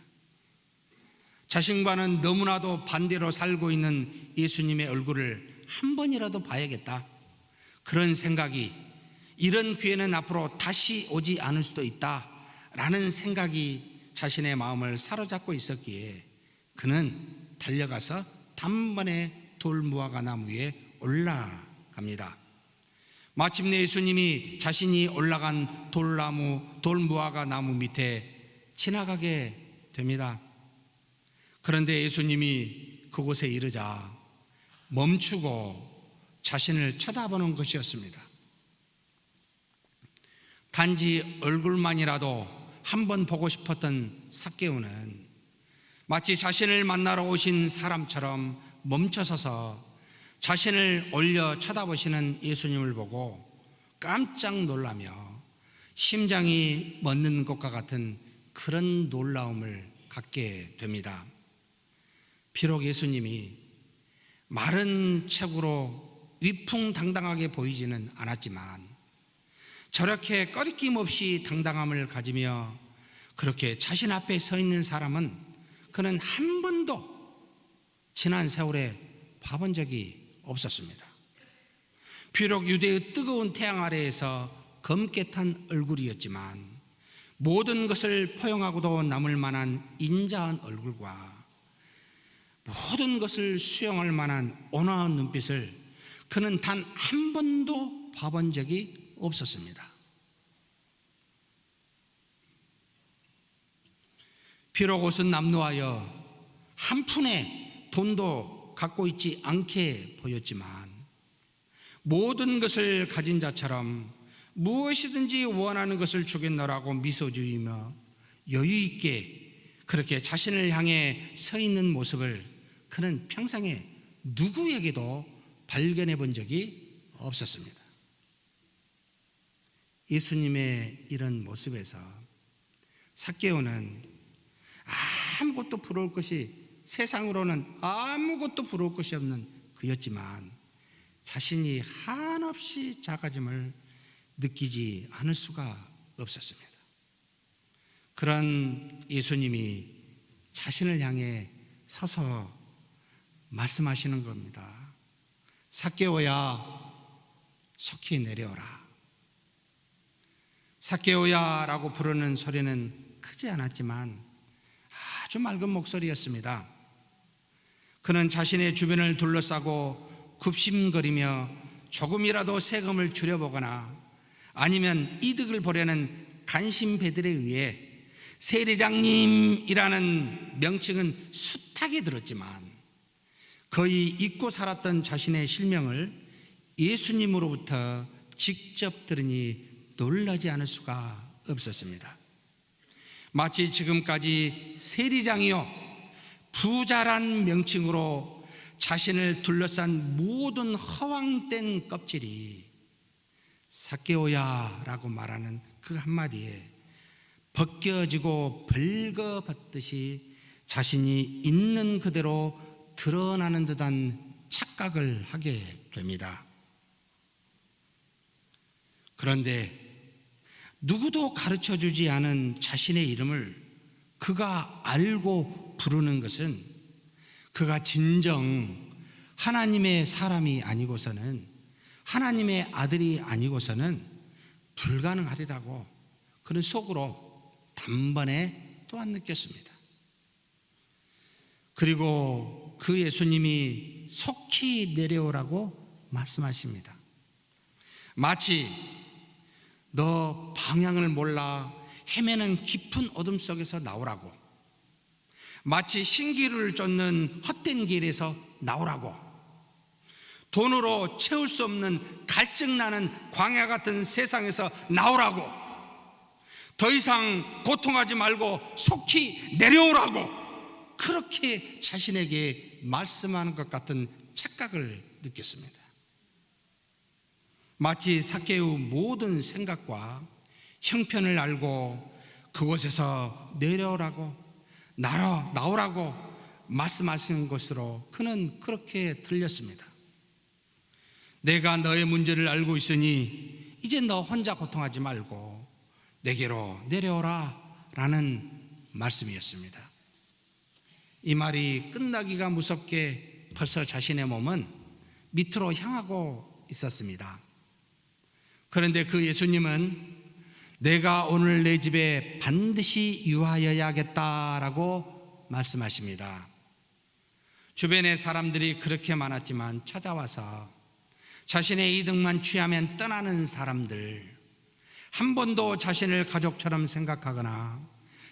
자신과는 너무나도 반대로 살고 있는 예수님의 얼굴을 한 번이라도 봐야겠다, 그런 생각이, 이런 기회는 앞으로 다시 오지 않을 수도 있다라는 생각이 자신의 마음을 사로잡고 있었기에 그는 달려가서 단번에 돌무화과 나무 위에 올라갑니다. 마침내 예수님이 자신이 올라간 돌무화과 나무 밑에 지나가게 됩니다. 그런데 예수님이 그곳에 이르자 멈추고 자신을 쳐다보는 것이었습니다. 단지 얼굴만이라도 한번 보고 싶었던 삭개오는 마치 자신을 만나러 오신 사람처럼 멈춰서서 자신을 올려 쳐다보시는 예수님을 보고 깜짝 놀라며 심장이 멎는 것과 같은 그런 놀라움을 갖게 됩니다. 비록 예수님이 마른 체구로 위풍당당하게 보이지는 않았지만 저렇게 꺼리낌 없이 당당함을 가지며 그렇게 자신 앞에 서 있는 사람은 그는 한 번도 지난 세월에 봐본 적이 없었습니다. 비록 유대의 뜨거운 태양 아래에서 검게 탄 얼굴이었지만 모든 것을 포용하고도 남을 만한 인자한 얼굴과 모든 것을 수용할 만한 온화한 눈빛을 그는 단 한 번도 봐본 적이 없었습니다. 비록 옷은 남루하여 한 푼의 돈도 갖고 있지 않게 보였지만 모든 것을 가진 자처럼 무엇이든지 원하는 것을 주겠노라고 미소 지으며 여유 있게 그렇게 자신을 향해 서 있는 모습을 그는 평생에 누구에게도 발견해 본 적이 없었습니다. 예수님의 이런 모습에서 삭개오는 아무것도 부러울 것이, 세상으로는 아무것도 부러울 것이 없는 그였지만 자신이 한없이 작아짐을 느끼지 않을 수가 없었습니다. 그런 예수님이 자신을 향해 서서 말씀하시는 겁니다. 삭개오야, 속히 내려오라. 삭개오야라고 부르는 소리는 크지 않았지만 아주 맑은 목소리였습니다. 그는 자신의 주변을 둘러싸고 굽심거리며 조금이라도 세금을 줄여보거나 아니면 이득을 보려는 간신배들에 의해 세리장님이라는 명칭은 숱하게 들었지만 거의 잊고 살았던 자신의 실명을 예수님으로부터 직접 들으니 놀라지 않을 수가 없었습니다. 마치 지금까지 세리장이요, 부자란 명칭으로 자신을 둘러싼 모든 허황된 껍질이 삭개오야라고 말하는 그 한마디에 벗겨지고 벌거벗듯이 자신이 있는 그대로 드러나는 듯한 착각을 하게 됩니다. 그런데 누구도 가르쳐주지 않은 자신의 이름을 그가 알고 부르는 것은 그가 진정 하나님의 사람이 아니고서는, 하나님의 아들이 아니고서는 불가능하리라고 그는 속으로 단번에 또한 느꼈습니다. 그리고 그 예수님이 속히 내려오라고 말씀하십니다. 마치 너 방향을 몰라 헤매는 깊은 어둠 속에서 나오라고, 마치 신기루를 쫓는 헛된 길에서 나오라고, 돈으로 채울 수 없는 갈증나는 광야 같은 세상에서 나오라고, 더 이상 고통하지 말고 속히 내려오라고, 그렇게 자신에게 말씀하는 것 같은 착각을 느꼈습니다. 마치 삭개의 모든 생각과 형편을 알고 그곳에서 내려오라고, 나오라고 말씀하시는 것으로 그는 그렇게 들렸습니다. 내가 너의 문제를 알고 있으니 이제 너 혼자 고통하지 말고 내게로 내려오라 라는 말씀이었습니다. 이 말이 끝나기가 무섭게 벌써 자신의 몸은 밑으로 향하고 있었습니다. 그런데 그 예수님은 내가 오늘 내 집에 반드시 유하여야겠다라고 말씀하십니다. 주변에 사람들이 그렇게 많았지만 찾아와서 자신의 이득만 취하면 떠나는 사람들, 한 번도 자신을 가족처럼 생각하거나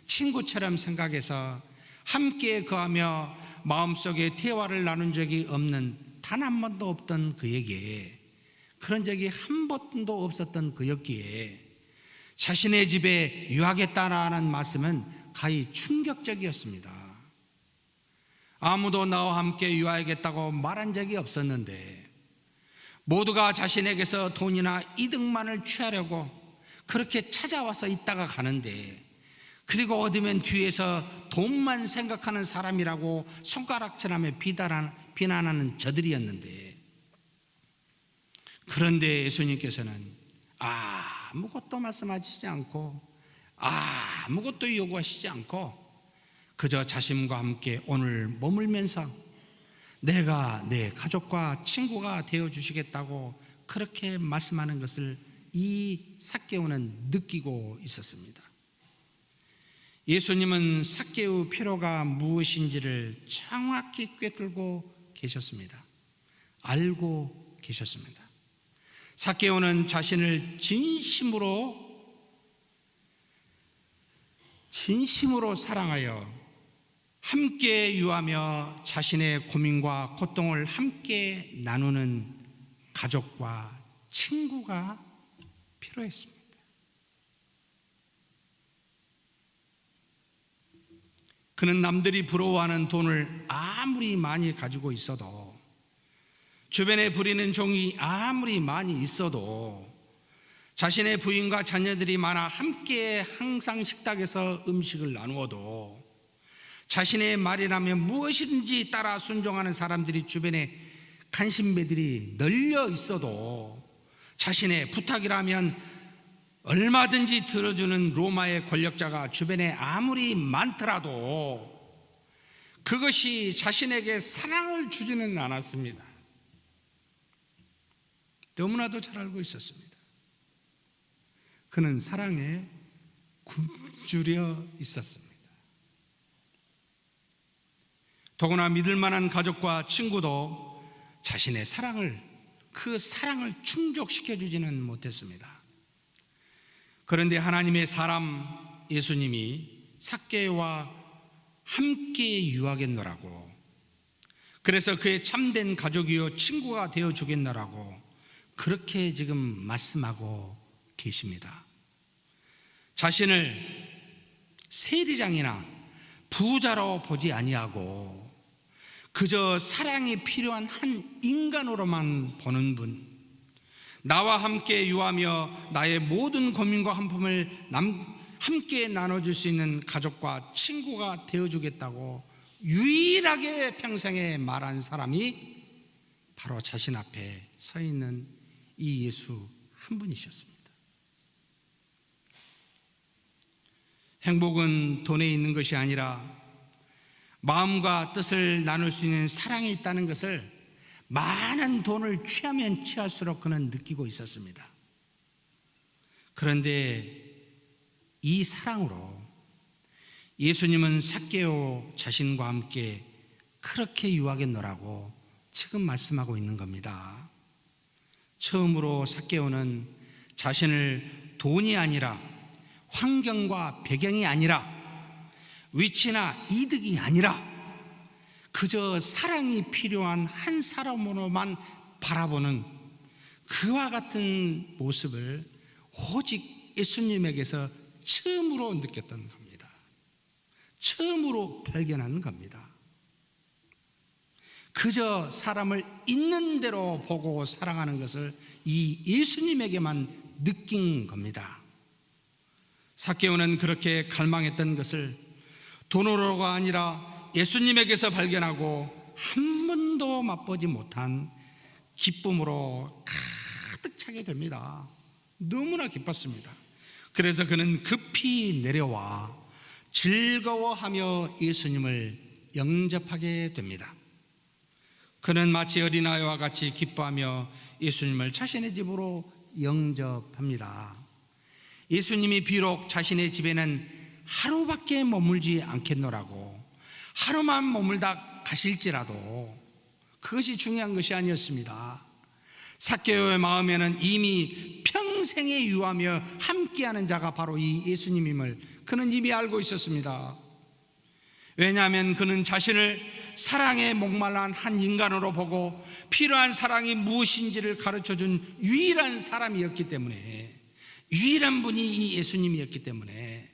친구처럼 생각해서 함께 거하며 마음속에 대화를 나눈 적이 없는, 단 한 번도 없던 그에게, 그런 적이 한 번도 없었던 그였기에 자신의 집에 유하겠다라는 말씀은 가히 충격적이었습니다. 아무도 나와 함께 유하겠다고 말한 적이 없었는데 모두가 자신에게서 돈이나 이득만을 취하려고 그렇게 찾아와서 있다가 가는데, 그리고 얻으면 뒤에서 돈만 생각하는 사람이라고 손가락질하며 비난하는 저들이었는데, 그런데 예수님께서는 아무것도 말씀하시지 않고 아무것도 요구하시지 않고 그저 자신과 함께 오늘 머물면서 내가 내 가족과 친구가 되어주시겠다고 그렇게 말씀하는 것을 이 삭개오는 느끼고 있었습니다. 예수님은 삭개오 필요가 무엇인지를 정확히 꿰뚫고 계셨습니다. 알고 계셨습니다. 삭개오는 자신을 진심으로 사랑하여 함께 유하며 자신의 고민과 고통을 함께 나누는 가족과 친구가 필요했습니다. 그는 남들이 부러워하는 돈을 아무리 많이 가지고 있어도, 주변에 부리는 종이 아무리 많이 있어도, 자신의 부인과 자녀들이 많아 함께 항상 식탁에서 음식을 나누어도, 자신의 말이라면 무엇이든지 따라 순종하는 사람들이 주변에 간신배들이 널려 있어도, 자신의 부탁이라면 얼마든지 들어주는 로마의 권력자가 주변에 아무리 많더라도 그것이 자신에게 사랑을 주지는 않았습니다. 너무나도 잘 알고 있었습니다. 그는 사랑에 굶주려 있었습니다. 더구나 믿을 만한 가족과 친구도 자신의 그 사랑을 충족시켜 주지는 못했습니다. 그런데 하나님의 사람 예수님이 삭개와 함께 유하겠노라고, 그래서 그의 참된 가족이요 친구가 되어 주겠노라고 그렇게 지금 말씀하고 계십니다. 자신을 세리장이나 부자로 보지 아니하고 그저 사랑이 필요한 한 인간으로만 보는 분, 나와 함께 유하며 나의 모든 고민과 한품을 함께 나눠줄 수 있는 가족과 친구가 되어주겠다고 유일하게 평생에 말한 사람이 바로 자신 앞에 서 있는 이 예수 한 분이셨습니다. 행복은 돈에 있는 것이 아니라 마음과 뜻을 나눌 수 있는 사랑이 있다는 것을 많은 돈을 취하면 취할수록 그는 느끼고 있었습니다. 그런데 이 사랑으로 예수님은 삭개오 자신과 함께 그렇게 유하겠노라고 지금 말씀하고 있는 겁니다. 처음으로 삭개오는 자신을 돈이 아니라, 환경과 배경이 아니라, 위치나 이득이 아니라 그저 사랑이 필요한 한 사람으로만 바라보는 그와 같은 모습을 오직 예수님에게서 처음으로 느꼈던 겁니다. 처음으로 발견한 겁니다. 그저 사람을 있는 대로 보고 사랑하는 것을 이 예수님에게만 느낀 겁니다. 삭개오는 그렇게 갈망했던 것을 돈으로가 아니라 예수님에게서 발견하고 한 번도 맛보지 못한 기쁨으로 가득 차게 됩니다. 너무나 기뻤습니다. 그래서 그는 급히 내려와 즐거워하며 예수님을 영접하게 됩니다. 그는 마치 어린아이와 같이 기뻐하며 예수님을 자신의 집으로 영접합니다. 예수님이 비록 자신의 집에는 하루밖에 머물지 않겠노라고 하루만 머물다 가실지라도 그것이 중요한 것이 아니었습니다. 삭개오의 마음에는 이미 평생에 유하며 함께하는 자가 바로 이 예수님임을 그는 이미 알고 있었습니다. 왜냐하면 그는 자신을 사랑에 목말란 한 인간으로 보고 필요한 사랑이 무엇인지를 가르쳐준 유일한 사람이었기 때문에, 유일한 분이 이 예수님이었기 때문에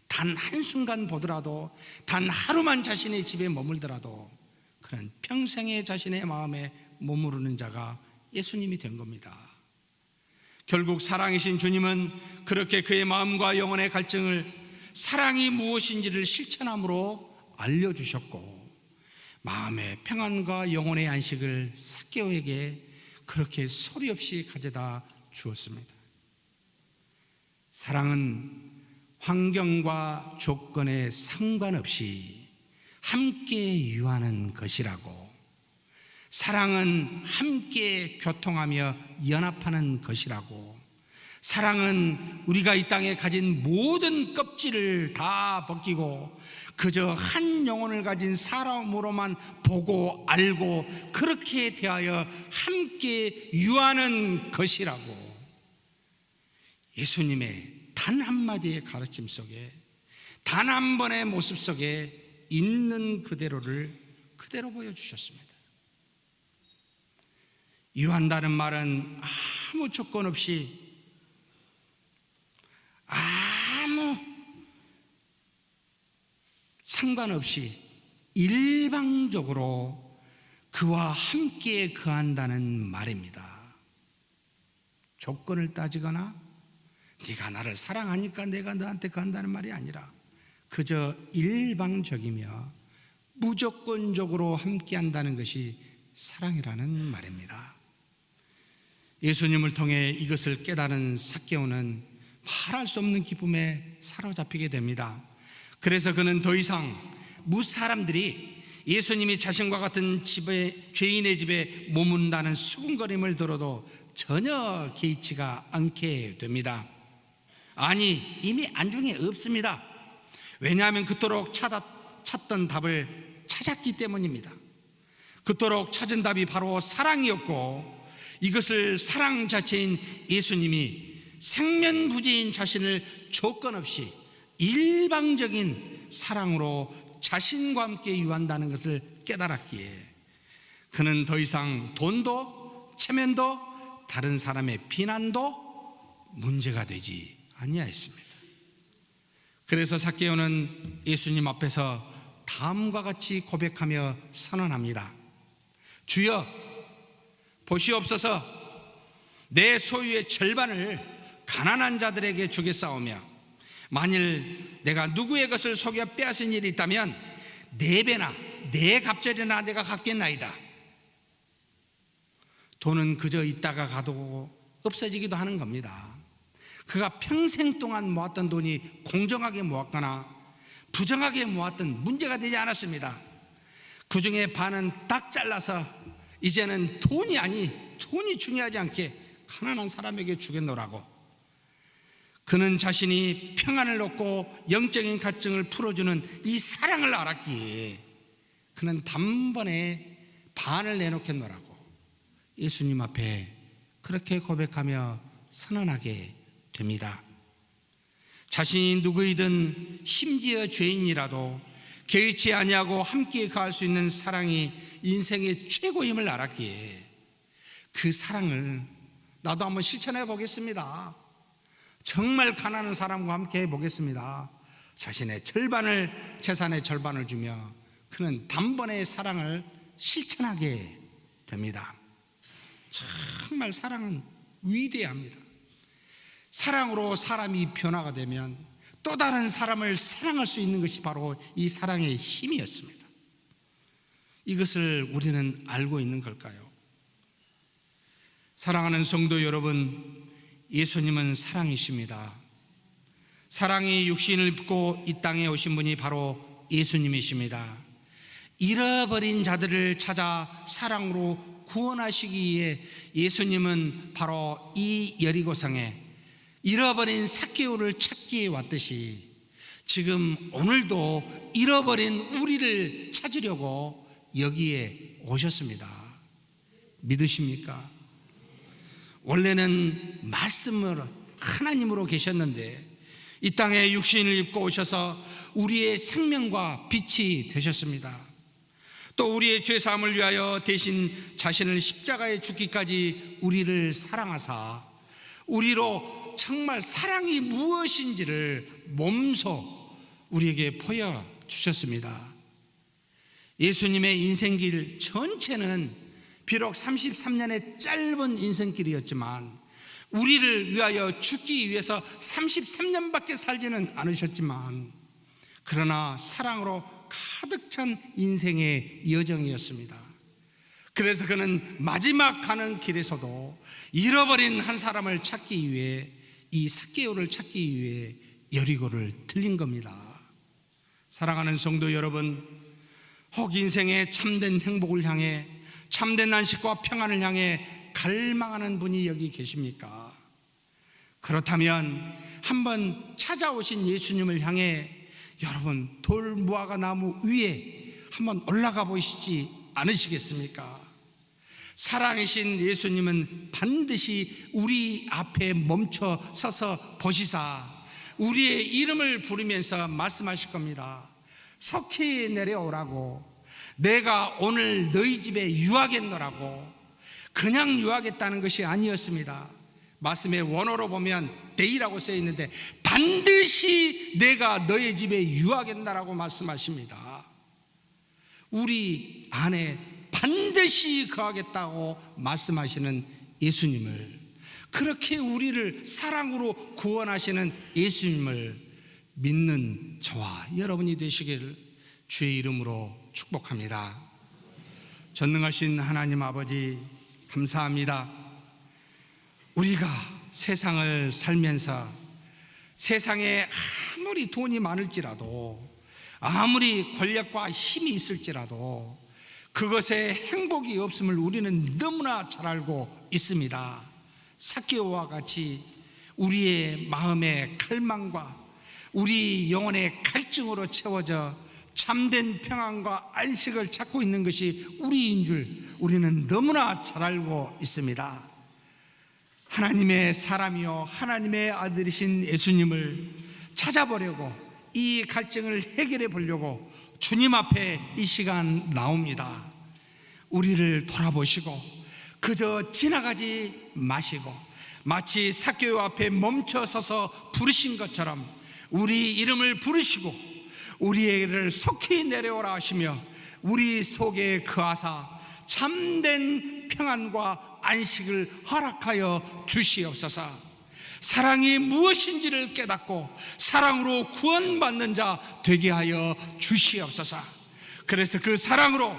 단 한순간 보더라도, 단 하루만 자신의 집에 머물더라도 그는 평생에 자신의 마음에 머무르는 자가 예수님이 된 겁니다. 결국 사랑이신 주님은 그렇게 그의 마음과 영혼의 갈증을 사랑이 무엇인지를 실천함으로 알려주셨고, 마음의 평안과 영혼의 안식을 삭개오에게 그렇게 소리 없이 가져다 주었습니다. 사랑은 환경과 조건에 상관없이 함께 유하는 것이라고, 사랑은 함께 교통하며 연합하는 것이라고, 사랑은 우리가 이 땅에 가진 모든 껍질을 다 벗기고 그저 한 영혼을 가진 사람으로만 보고 알고 그렇게 대하여 함께 유하는 것이라고, 예수님의 단 한마디의 가르침 속에, 단 한 번의 모습 속에 있는 그대로를 그대로 보여주셨습니다. 유한다는 말은 아무 조건 없이, 아무 상관없이 일방적으로 그와 함께 거한다는 말입니다. 조건을 따지거나 네가 나를 사랑하니까 내가 너한테 거한다는 말이 아니라 그저 일방적이며 무조건적으로 함께 한다는 것이 사랑이라는 말입니다. 예수님을 통해 이것을 깨달은 삭개오는 말할 수 없는 기쁨에 사로잡히게 됩니다. 그래서 그는 더 이상 무사람들이 예수님이 자신과 같은 죄인의 집에 머문다는 수군거림을 들어도 전혀 개의치가 않게 됩니다. 아니, 이미 안중에 없습니다. 왜냐하면 그토록 찾던 답을 찾았기 때문입니다. 그토록 찾은 답이 바로 사랑이었고, 이것을 사랑 자체인 예수님이 생면부지인 자신을 조건 없이 일방적인 사랑으로 자신과 함께 유한다는 것을 깨달았기에 그는 더 이상 돈도 체면도 다른 사람의 비난도 문제가 되지 아니하였습니다. 그래서 삭개오는 예수님 앞에서 다음과 같이 고백하며 선언합니다. 주여, 보시옵소서, 내 소유의 절반을 가난한 자들에게 주겠사오며 만일 내가 누구의 것을 속여 빼앗은 일이 있다면 4배나 4갑절이나 내가 갚겠나이다. 돈은 그저 있다가 가도 없어지기도 하는 겁니다. 그가 평생 동안 모았던 돈이 공정하게 모았거나 부정하게 모았던 문제가 되지 않았습니다. 그 중에 반은 딱 잘라서 이제는 돈이 중요하지 않게 가난한 사람에게 주겠노라고. 그는 자신이 평안을 얻고 영적인 갈증을 풀어주는 이 사랑을 알았기에 그는 단번에 반을 내놓겠노라고 예수님 앞에 그렇게 고백하며 선언하게 됩니다. 자신이 누구이든 심지어 죄인이라도 개의치 아니하고 함께 가할 수 있는 사랑이 인생의 최고임을 알았기에 그 사랑을 나도 한번 실천해 보겠습니다. 정말 가난한 사람과 함께 해보겠습니다. 자신의 재산의 절반을 주며 그는 단번에 사랑을 실천하게 됩니다. 정말 사랑은 위대합니다. 사랑으로 사람이 변화가 되면 또 다른 사람을 사랑할 수 있는 것이 바로 이 사랑의 힘이었습니다. 이것을 우리는 알고 있는 걸까요? 사랑하는 성도 여러분, 예수님은 사랑이십니다. 사랑이 육신을 입고 이 땅에 오신 분이 바로 예수님이십니다. 잃어버린 자들을 찾아 사랑으로 구원하시기 위해 예수님은 바로 이 여리고성에 잃어버린 삭개오를 찾기 위해 왔듯이 지금 오늘도 잃어버린 우리를 찾으려고 여기에 오셨습니다. 믿으십니까? 원래는 말씀을 하나님으로 계셨는데 이 땅에 육신을 입고 오셔서 우리의 생명과 빛이 되셨습니다. 또 우리의 죄사함을 위하여 대신 자신을 십자가에 죽기까지 우리를 사랑하사 우리로 정말 사랑이 무엇인지를 몸소 우리에게 보여주셨습니다. 예수님의 인생길 전체는 비록 33년의 짧은 인생길이었지만 우리를 위하여 죽기 위해서 33년밖에 살지는 않으셨지만 그러나 사랑으로 가득 찬 인생의 여정이었습니다. 그래서 그는 마지막 가는 길에서도 잃어버린 한 사람을 찾기 위해 이 삭개오를 찾기 위해 여리고를 들린 겁니다. 사랑하는 성도 여러분, 혹 인생의 참된 행복을 향해 참된 안식과 평안을 향해 갈망하는 분이 여기 계십니까? 그렇다면 한번 찾아오신 예수님을 향해 여러분 돌무화과 나무 위에 한번 올라가 보시지 않으시겠습니까? 사랑이신 예수님은 반드시 우리 앞에 멈춰 서서 보시사 우리의 이름을 부르면서 말씀하실 겁니다. 속히 내려오라고, 내가 오늘 너희 집에 유하겠노라고. 그냥 유하겠다는 것이 아니었습니다. 말씀의 원어로 보면 데이라고 쓰여 있는데 반드시 내가 너희 집에 유하겠다라고 말씀하십니다. 우리 안에 반드시 거하겠다고 말씀하시는 예수님을, 그렇게 우리를 사랑으로 구원하시는 예수님을 믿는 저와 여러분이 되시기를 주의 이름으로 축복합니다. 전능하신 하나님 아버지 감사합니다. 우리가 세상을 살면서 세상에 아무리 돈이 많을지라도 아무리 권력과 힘이 있을지라도 그것에 행복이 없음을 우리는 너무나 잘 알고 있습니다. 삭개오와 같이 우리의 마음의 갈망과 우리 영혼의 갈증으로 채워져 참된 평안과 안식을 찾고 있는 것이 우리인 줄 우리는 너무나 잘 알고 있습니다. 하나님의 사람이요 하나님의 아들이신 예수님을 찾아보려고 이 갈증을 해결해 보려고 주님 앞에 이 시간 나옵니다. 우리를 돌아보시고 그저 지나가지 마시고 마치 삭개오 앞에 멈춰 서서 부르신 것처럼 우리 이름을 부르시고 우리를 속히 내려오라 하시며 우리 속에 거하사 참된 평안과 안식을 허락하여 주시옵소서. 사랑이 무엇인지를 깨닫고 사랑으로 구원받는 자 되게 하여 주시옵소서. 그래서 그 사랑으로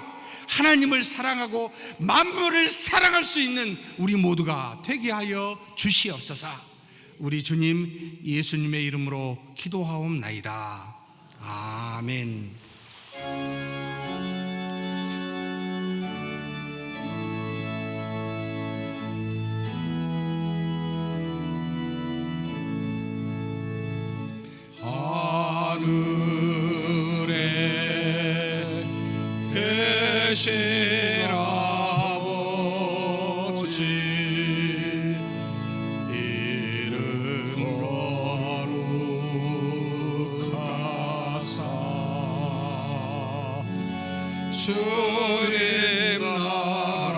하나님을 사랑하고 만물을 사랑할 수 있는 우리 모두가 되게 하여 주시옵소서. 우리 주님 예수님의 이름으로 기도하옵나이다. 아멘. 하늘에 계신 아버지 이름 거룩하사 주님 나라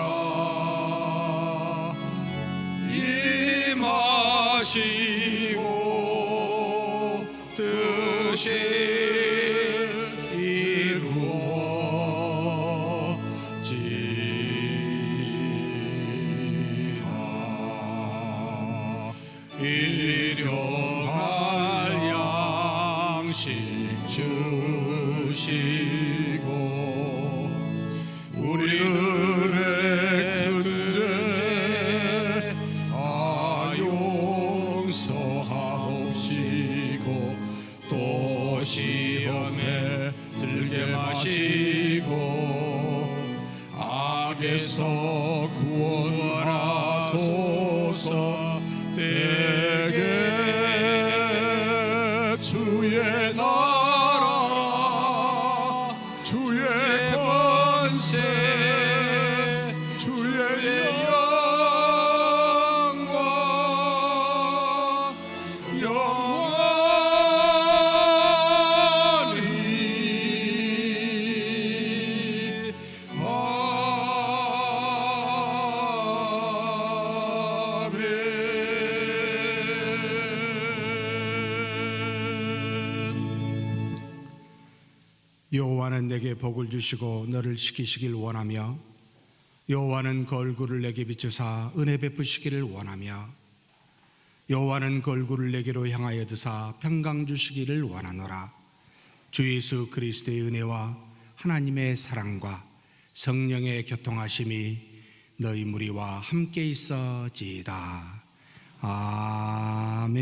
임하시고 뜻이 이루어지리라. 일용할 양식 주시고 우리들의 큰죄 아요 구원하소서. 대개 주의 나라라 주의 권세 주의 영광 영원히 아멘. 여호와는 내게 복을 주시고 너를 지키시길 원하며 여호와는 그 얼굴을 내게 비추사 은혜 베푸시기를 원하며 여호와는 그 얼굴을 내게로 향하여 드사 평강 주시기를 원하노라. 주 예수 그리스도의 은혜와 하나님의 사랑과 성령의 교통하심이 너희 무리와 함께 있어지이다. 아멘.